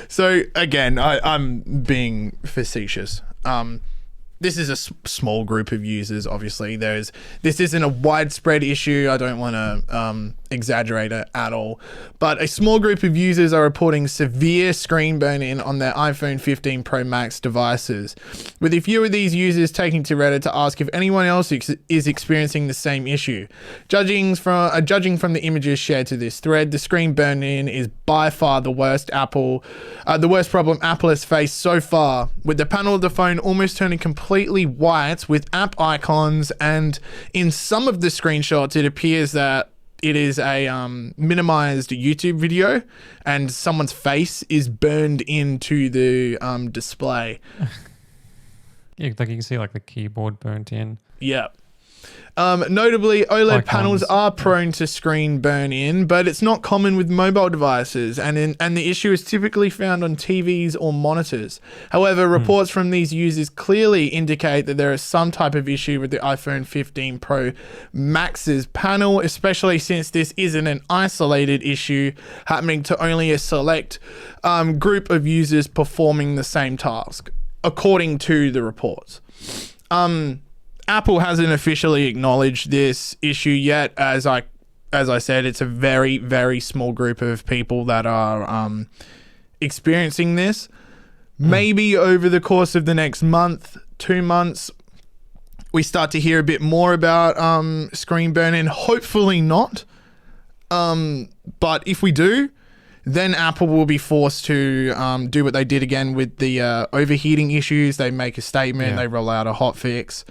So again, I'm being facetious. This is a small group of users. Obviously, this isn't a widespread issue. I don't want to exaggerate it at all, but a small group of users are reporting severe screen burn-in on their iPhone 15 Pro Max devices, with a few of these users taking to Reddit to ask if anyone else is experiencing the same issue. Judging from the images shared to this thread, the screen burn-in is by far the worst problem Apple has faced so far, with the panel of the phone almost turning completely white with app icons, and in some of the screenshots it appears that it is a minimized YouTube video and someone's face is burned into the display. Yeah, like you can see like the keyboard burnt in. Yeah. Notably, OLED Icons. panels are prone to screen burn in, but it's not common with mobile devices, and the issue is typically found on TVs or monitors. However, reports from these users clearly indicate that there is some type of issue with the iPhone 15 Pro Max's panel, especially since this isn't an isolated issue happening to only a select group of users performing the same task, according to the reports. Apple hasn't officially acknowledged this issue yet. As I said, it's a very, very small group of people that are experiencing this. Maybe over the course of the next month, 2 months, we start to hear a bit more about screen burn-in. Hopefully not. But if we do, then Apple will be forced to do what they did again with the overheating issues. They make a statement, they roll out a hotfix.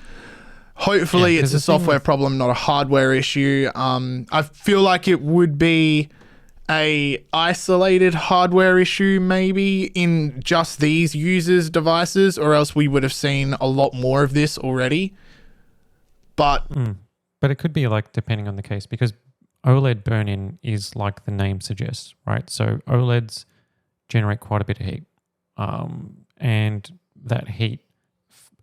Hopefully it's a software problem, not a hardware issue. I feel like it would be a isolated hardware issue maybe in just these users' devices, or else we would have seen a lot more of this already. But it could be like depending on the case, because OLED burn-in is like the name suggests, right? So OLEDs generate quite a bit of heat, and that heat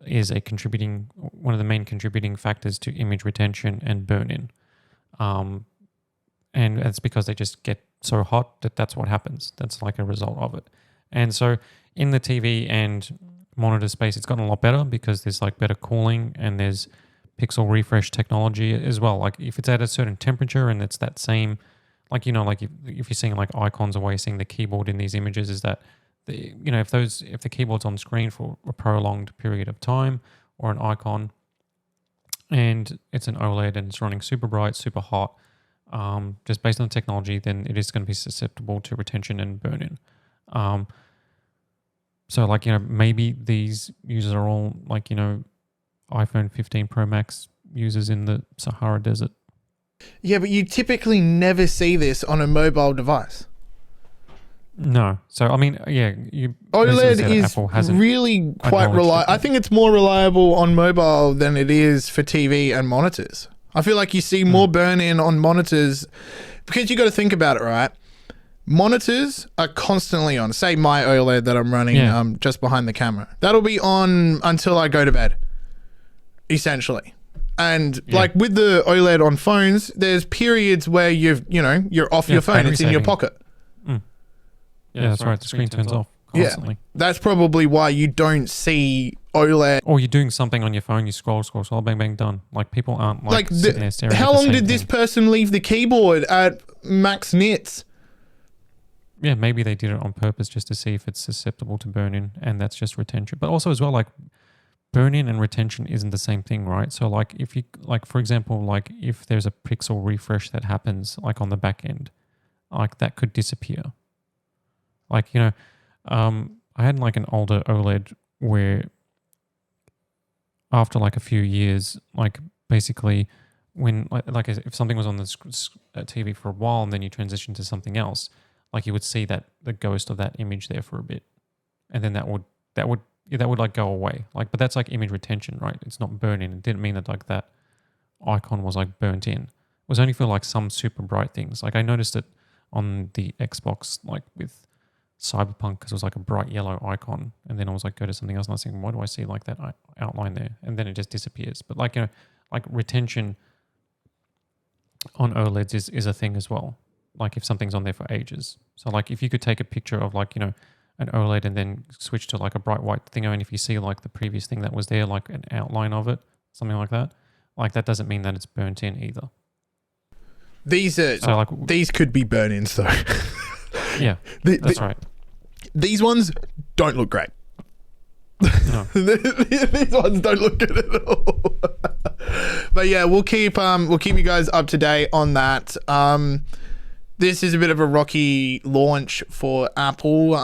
is one of the main contributing factors to image retention and burn-in. And that's because they just get so hot that's what happens. That's like a result of it. And so in the TV and monitor space, it's gotten a lot better because there's like better cooling and there's pixel refresh technology as well. Like if it's at a certain temperature and it's that same, like, you know, like if you're seeing like icons or where you're seeing the keyboard in these images, is that if the keyboard's on screen for a prolonged period of time, or an icon, and it's an OLED and it's running super bright, super hot, just based on the technology, then it is going to be susceptible to retention and burn-in. So like, maybe these users are all like, iPhone 15 Pro Max users in the Sahara Desert. Yeah, but you typically never see this on a mobile device. No. So, I mean, yeah. OLED is really quite reliable. I think it's more reliable on mobile than it is for TV and monitors. I feel like you see more burn-in on monitors because you got to think about it, right? Monitors are constantly on. Say my OLED that I'm running just behind the camera. That'll be on until I go to bed, essentially. And like with the OLED on phones, there's periods where you're off your phone. It's in your pocket. Yeah, that's right. The screen turns off constantly. Yeah, that's probably why you don't see OLED. Or you're doing something on your phone, you scroll, bang, bang, done. Like people aren't like sitting there staring how at the long same did this person leave the keyboard at max nits? Yeah, maybe they did it on purpose just to see if it's susceptible to burn-in, and that's just retention. But also as well, like burn-in and retention isn't the same thing, right? So like if you, like for example, like if there's a pixel refresh that happens like on the back end, like that could disappear. Like, I had like an older OLED where after like a few years, like basically when, like if something was on the TV for a while and then you transition to something else, like you would see that the ghost of that image there for a bit. And then that would like go away. Like, but that's like image retention, right? It's not burn-in. It didn't mean that like that icon was like burnt in. It was only for like some super bright things. Like I noticed it on the Xbox, like with Cyberpunk, because it was like a bright yellow icon, and then I was like, go to something else and I was thinking, why do I see like that outline there? And then it just disappears. But like, like retention on OLEDs is a thing as well. Like if something's on there for ages. So like if you could take a picture of like, an OLED and then switch to like a bright white thing, and if you see like the previous thing that was there, like an outline of it, something like that doesn't mean that it's burnt in either. These could be burn-ins though. Yeah, that's right. These ones don't look great. No. These ones don't look good at all. But yeah, we'll keep you guys up to date on that. This is a bit of a rocky launch for Apple.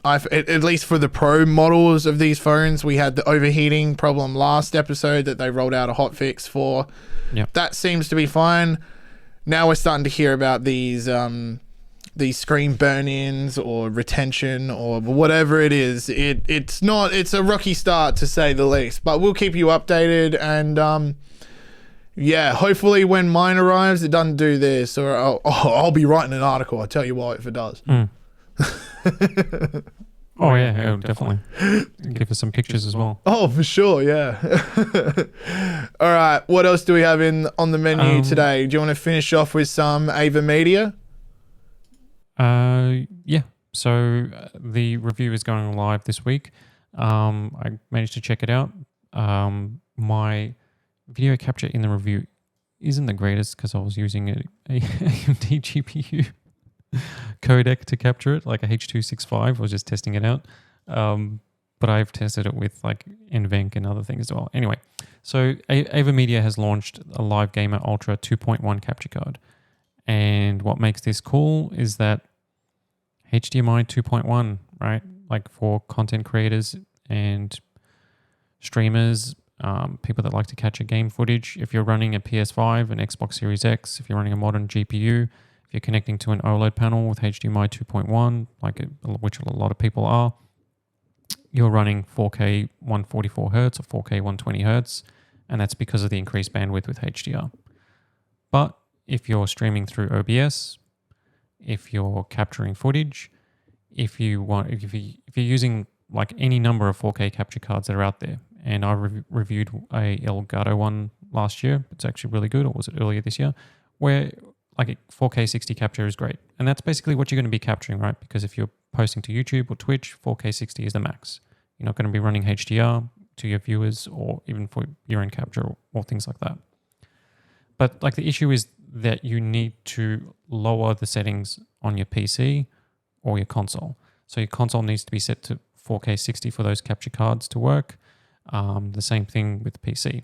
At least for the Pro models of these phones, we had the overheating problem last episode that they rolled out a hotfix for. Yep. That seems to be fine. Now we're starting to hear about these these screen burn-ins or retention or whatever it is. It's a rocky start to say the least, but we'll keep you updated, and yeah, hopefully when mine arrives it doesn't do this, or I'll be writing an article, I'll tell you what, if it does. Oh yeah, definitely. Give us some pictures as well. Oh, for sure, yeah. All right, what else do we have on the menu today? Do you want to finish off with some AverMedia? Yeah. So the review is going live this week. I managed to check it out. My video capture in the review isn't the greatest because I was using a AMD GPU codec to capture it, like a H.265. I was just testing it out. But I've tested it with like NVENC and other things as well. Anyway, so AverMedia has launched a Live Gamer Ultra 2.1 capture card. And what makes this cool is that HDMI 2.1, right? Like for content creators and streamers, people that like to capture game footage. If you're running a PS5, an Xbox Series X, if you're running a modern GPU, if you're connecting to an OLED panel with HDMI 2.1, which a lot of people are, you're running 4K 144 Hz or 4K 120 Hz, and that's because of the increased bandwidth with HDR. But if you're streaming through OBS, if you're capturing footage, if you're using like any number of 4K capture cards that are out there, and I reviewed a Elgato one last year. It's actually really good, or was it earlier this year? Where like 4K 60 capture is great. And that's basically what you're going to be capturing, right? Because if you're posting to YouTube or Twitch, 4K 60 is the max. You're not going to be running HDR to your viewers or even for your own capture or things like that. But like the issue is that you need to lower the settings on your PC or your console. So your console needs to be set to 4K 60 for those capture cards to work. The same thing with the PC.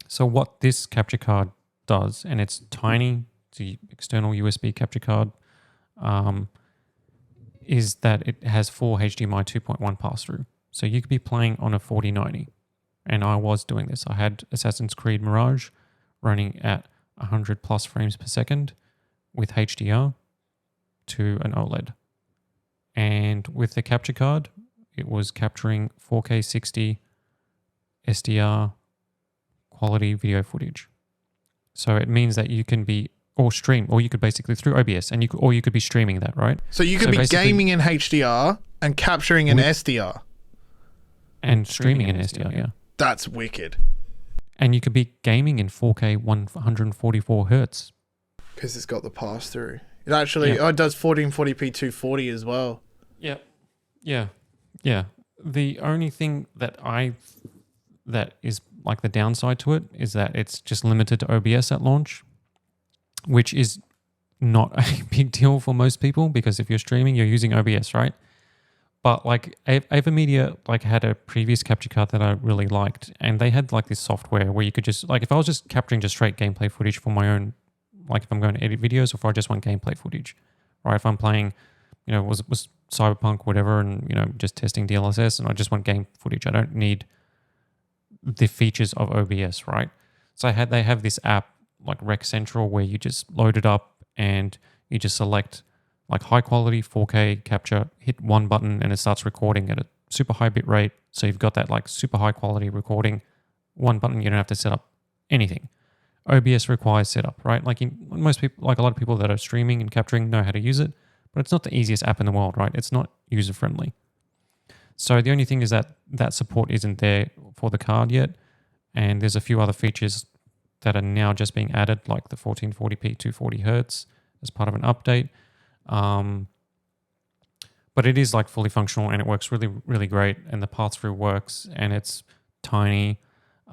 So what this capture card does, and it's tiny, it's an external USB capture card, is that it has full HDMI 2.1 pass-through. So you could be playing on a 4090, and I was doing this. I had Assassin's Creed Mirage running at 100 plus frames per second with HDR to an OLED. And with the capture card, it was capturing 4K 60 SDR quality video footage. So it means that you can be or you could basically through OBS, and you could be streaming that, right? So you could be gaming in HDR and capturing in SDR. And streaming in SDR, yeah. That's wicked. And you could be gaming in 4K 144 Hertz. Because it's got the pass through. It actually it does 1440p 240 as well. Yeah. Yeah. The only thing that is like the downside to it is that it's just limited to OBS at launch, which is not a big deal for most people because if you're streaming, you're using OBS, right? But like AverMedia like had a previous capture card that I really liked, and they had like this software where you could just like if I was just capturing just straight gameplay footage for my own, like if I'm going to edit videos or if I just want gameplay footage, right? If I'm playing, was Cyberpunk, whatever, and just testing DLSS, and I just want game footage. I don't need the features of OBS, right? So they have this app like Rec Central where you just load it up and you just select like high quality 4K capture, hit one button and it starts recording at a super high bit rate. So you've got that like super high quality recording. One button, you don't have to set up anything. OBS requires setup, right? Like most people, like a lot of people that are streaming and capturing know how to use it, but it's not the easiest app in the world, right? It's not user friendly. So the only thing is that support isn't there for the card yet. And there's a few other features that are now just being added, like the 1440p 240 Hertz as part of an update. But it is like fully functional and it works really, really great. And the pass-through works and it's tiny.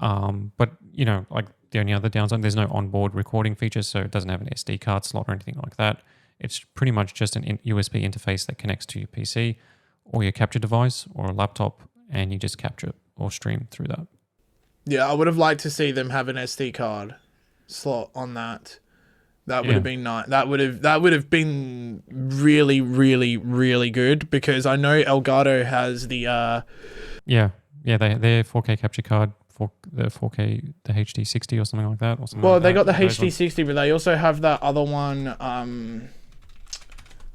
But like the only other downside, there's no onboard recording feature, so it doesn't have an SD card slot or anything like that. It's pretty much just an USB interface that connects to your PC or your capture device or a laptop, and you just capture or stream through that. Yeah, I would have liked to see them have an SD card slot on that. That would have been nice. That would have been really, really, really good because I know Elgato has the their 4K capture card for the 4K, the HD60 or something like that. Well, they got the HD60, but they also have that other one.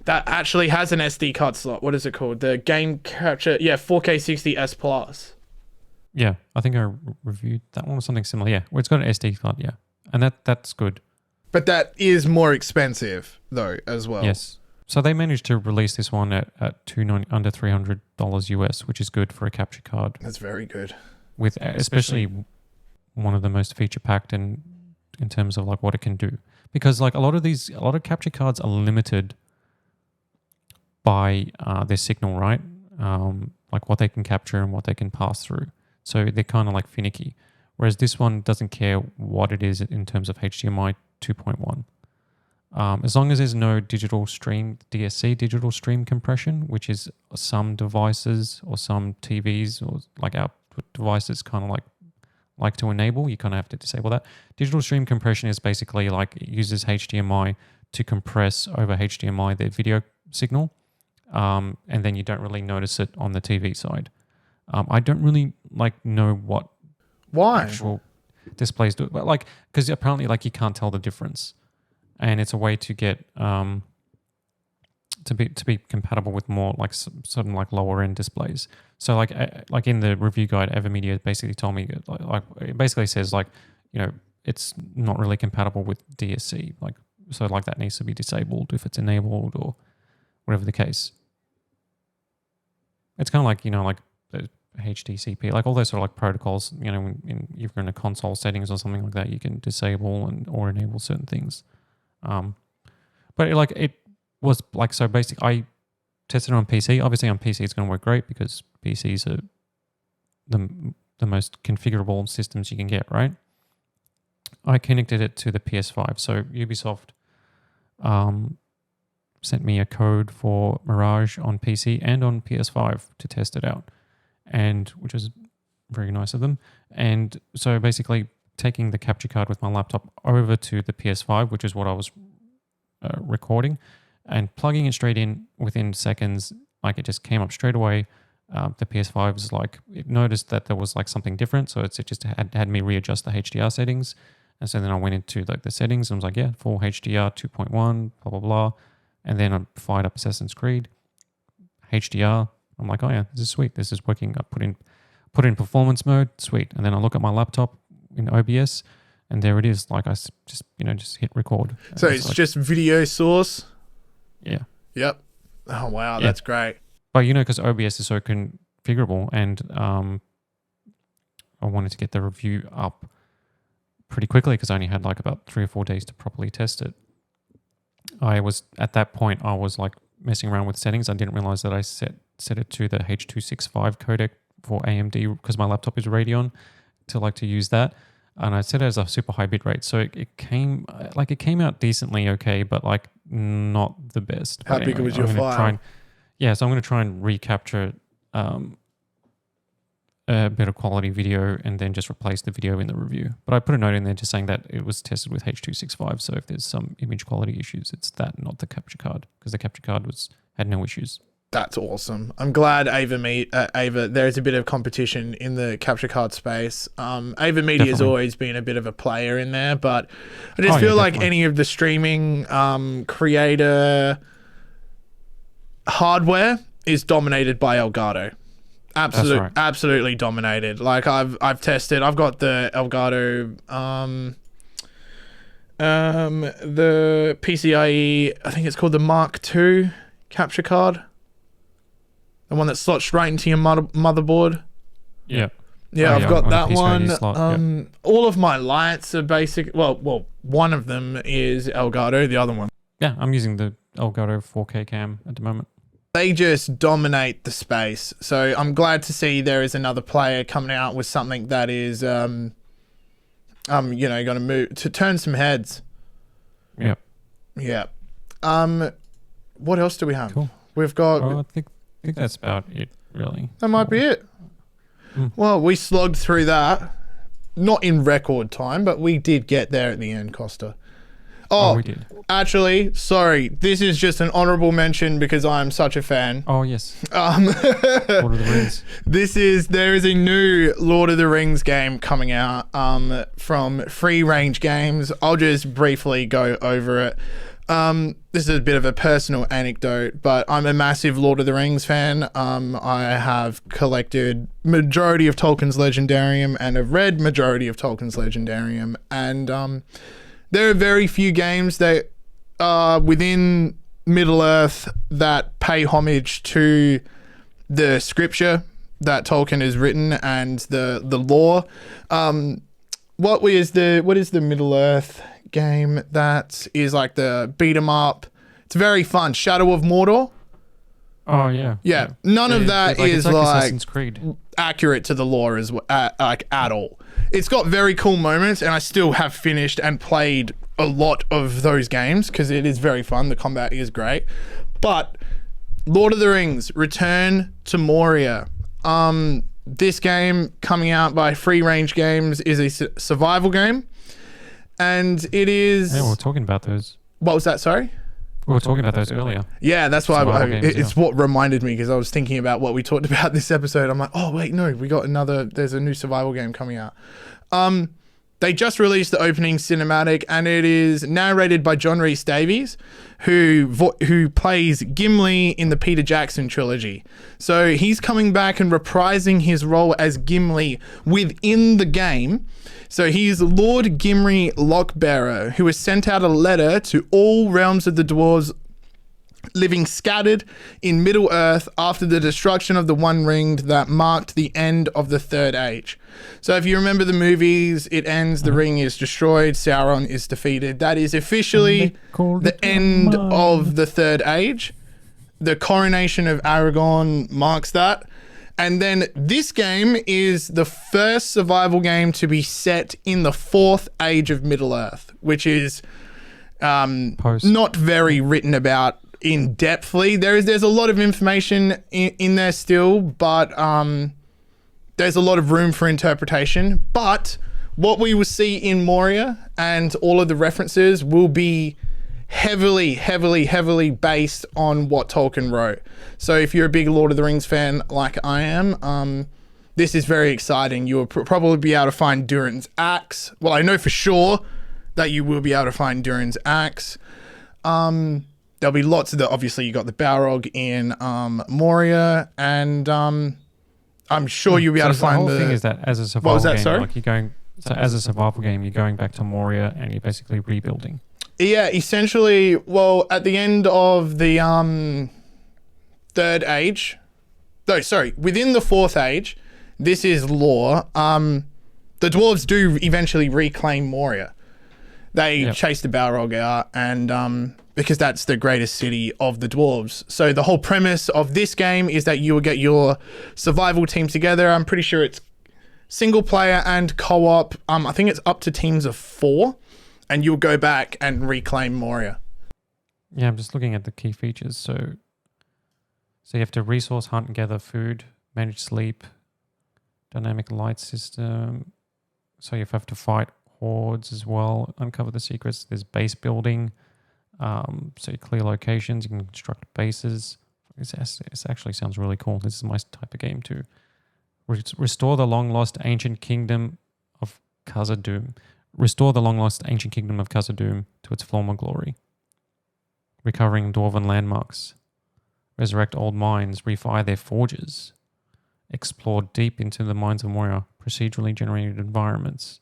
that actually has an SD card slot. What is it called? The game capture, 4K 60 S Plus. Yeah, I think I reviewed that one or something similar. Yeah, well, it's got an SD card. Yeah, and that's good. But that is more expensive though, as well. Yes. So they managed to release this one at under $300 US, which is good for a capture card. That's very good. With especially one of the most feature packed in terms of like what it can do, because like a lot of capture cards are limited by their signal, right? Like what they can capture and what they can pass through. So they're kind of like finicky. Whereas this one doesn't care what it is in terms of HDMI 2.1. As long as there's no digital stream, DSC, digital stream compression, which is some devices or some TVs or like output devices kind of like to enable, you kind of have to disable that. Digital stream compression is basically like it uses HDMI to compress over HDMI their video signal, and then you don't really notice it on the TV side. I don't really know what actual displays do, but because apparently you can't tell the difference. And it's a way to get to be compatible with more certain lower end displays. So like in the review guide, AverMedia basically told me it basically says it's not really compatible with DSC. So that needs to be disabled if it's enabled or whatever the case. It's kind of like the HDCP, all those sort of protocols. When you're in a console settings or something like that, you can disable or enable certain things. But it was so basic. I tested it on PC. Obviously on PC it's going to work great because PCs are the most configurable systems you can get, right? I connected it to the PS5. So Ubisoft sent me a code for Mirage on PC and on PS5 to test it out, and which was very nice of them. And so basically taking the capture card with my laptop over to the PS5, which is what I was recording, and plugging it straight in within seconds, it just came up straight away. The PS5 was it noticed that there was something different, so it just had me readjust the HDR settings. And so then I went into the settings and was full HDR 2.1, blah, blah, blah. And then I fired up Assassin's Creed HDR. I'm oh yeah, this is sweet. This is working. I put in performance mode, sweet. And then I look at my laptop in OBS, and there it is. I just hit record. So it's just video source. Yeah. Yep. Oh wow, that's great. But because OBS is so configurable, and I wanted to get the review up pretty quickly because I only had about 3 or 4 days to properly test it. I was at that point. I was messing around with settings. I didn't realize that I set it to the H.265 codec for AMD because my laptop is Radeon to use that, and I set it as a super high bit rate. So it came out decently okay, but not the best. How big was your file? So I'm going to try and recapture a better quality video and then just replace the video in the review. But I put a note in there just saying that it was tested with H.265. So if there's some image quality issues, it's that, not the capture card, because the capture card had no issues. That's awesome. I'm glad there's a bit of competition in the capture card space. AverMedia has always been a bit of a player in there, but I just feel any of the streaming creator hardware is dominated by Elgato. Absolutely dominated. I've tested. I've got the Elgato, the PCIe. I think it's called the Mark II capture card. The one that slots straight into your motherboard. Yeah. Yeah, I've got that one. All of my lights are basic. Well, one of them is Elgato. The other one. Yeah, I'm using the Elgato 4K cam at the moment. They just dominate the space. So I'm glad to see there is another player coming out with something that is, going to move to turn some heads. Yeah. Yeah. What else do we have? Cool. We've got. I think that's about it, really. That might be it. Well, we slogged through that, not in record time, but we did get there at the end, Kosta. Oh, we did. Actually, sorry. This is just an honorable mention because I am such a fan. Oh, yes. Lord of the Rings. There is a new Lord of the Rings game coming out from Free Range Games. I'll just briefly go over it. This is a bit of a personal anecdote, but I'm a massive Lord of the Rings fan. I have collected majority of Tolkien's Legendarium and have read majority of Tolkien's Legendarium. And there are very few games that are within Middle-earth that pay homage to the scripture that Tolkien has written and the lore. What is the Middle-earth game that is like the beat 'em up? It's very fun. Shadow of Mordor. Oh yeah. None of that is like like Assassin's Creed. accurate to the lore as like at all. It's got very cool moments, and I still have finished and played a lot of those games because it is very fun. The combat is great, but Lord of the Rings: Return to Moria. This game coming out by Free Range Games is a survival game, and it is. Yeah, we were talking about those. What was that? Sorry. We were talking about those earlier. Yeah, that's why it's yeah. what reminded me, because I was thinking about what we talked about this episode. I'm like, oh wait, no, we got there's a new survival game coming out. They just released the opening cinematic, and it is narrated by John Rhys Davies, who plays Gimli in the Peter Jackson trilogy. So he's coming back and reprising his role as Gimli within the game. So he's Lord Gimli Lockbearer, who has sent out a letter to all realms of the dwarves living scattered in Middle-earth after the destruction of the One Ring that marked the end of the Third Age. So if you remember the movies, it ends, the ring is destroyed, Sauron is defeated. That is officially the end of the Third Age. The coronation of Aragorn marks that. And then this game is the first survival game to be set in the Fourth Age of Middle-earth, which is not very written about in depthly. There's a lot of information in there still, but there's a lot of room for interpretation. But what we will see in Moria and all of the references will be heavily based on what Tolkien wrote. So if you're a big Lord of the Rings fan like I am, this is very exciting. You will probably be able to find Durin's axe. Well, I know for sure that you will be able to find Durin's axe. There'll be lots of obviously you got the Balrog in Moria, and I'm sure you'll be able to find the whole thing is that as a survival what was that, game, sorry? like you're going, so as a survival game, you're going back to Moria and you're basically rebuilding. Yeah, essentially, well, at the end of the Third Age, within the Fourth Age, this is lore. The dwarves do eventually reclaim Moria. They chase the Balrog out, and because that's the greatest city of the dwarves. So the whole premise of this game is that you will get your survival team together. I'm pretty sure it's single player and co-op. I think it's up to teams of 4, and you'll go back and reclaim Moria. Yeah, I'm just looking at the key features. So you have to resource hunt and gather food, manage sleep, dynamic light system. So you have to fight hordes as well, uncover the secrets. There's base building. So you clear locations, you can construct bases. It actually sounds really cool. This is my type of game too. Restore the long-lost ancient kingdom of Khazad-dûm. Restore the long-lost ancient kingdom of Khazad-dûm to its former glory. Recovering dwarven landmarks. Resurrect old mines. Refire their forges. Explore deep into the mines of Moria. Procedurally generated environments.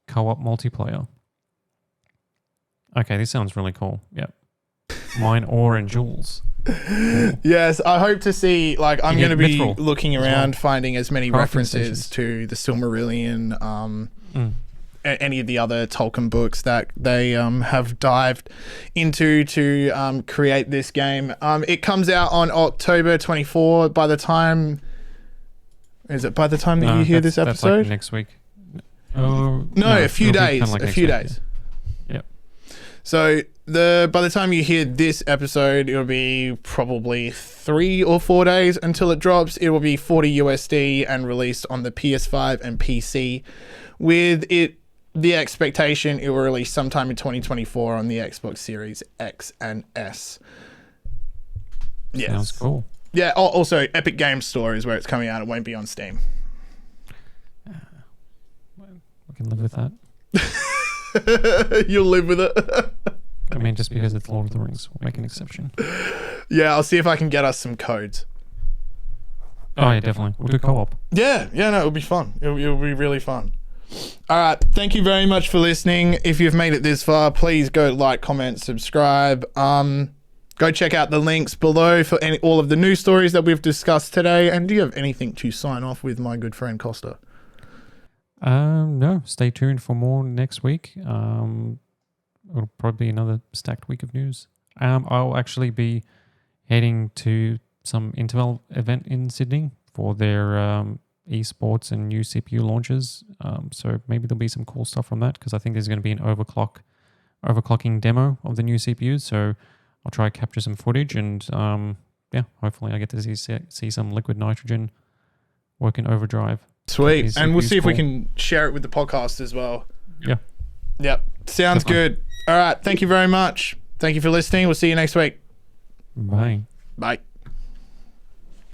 Co-op multiplayer. Okay, this sounds really cool. Yep. Mine ore and jewels. Yes, I hope to see, like, I'm going to be looking around, well. finding as many references to the Silmarillion, any of the other Tolkien books that they have dived into to create this game. It comes out on October 24. By the time that you hear this episode? That's like next week. No, a few days. Kind of like a few days. Yep. So by the time you hear this episode, it'll be probably 3 or 4 days until it drops. It will be $40 USD and released on the PS5 and PC. With the expectation it will release sometime in 2024 on the Xbox Series X and S. Yes. Sounds cool. Yeah. Also, Epic Games Store is where it's coming out. It won't be on Steam. We can live with that. You'll live with it. I mean, just because it's Lord of the Rings, we'll make an exception. Yeah, I'll see if I can get us some codes. Oh, yeah, definitely. We'll do co-op. Yeah, no, it'll be fun. It'll be really fun. All right, thank you very much for listening. If you've made it this far, please go like, comment, subscribe. Go check out the links below for all of the news stories that we've discussed today. And do you have anything to sign off with, my good friend Kosta? No, stay tuned for more next week. It'll probably be another stacked week of news. I'll actually be heading to some Intel event in Sydney for their esports and new CPU launches. So maybe there'll be some cool stuff from that, because I think there's going to be an overclocking demo of the new CPUs. So I'll try to capture some footage, and hopefully I get to see some liquid nitrogen work in overdrive. Sweet. And we'll see if we can share it with the podcast as well. Yeah. Yep. Sounds good. All right. Thank you very much. Thank you for listening. We'll see you next week. Bye. Bye.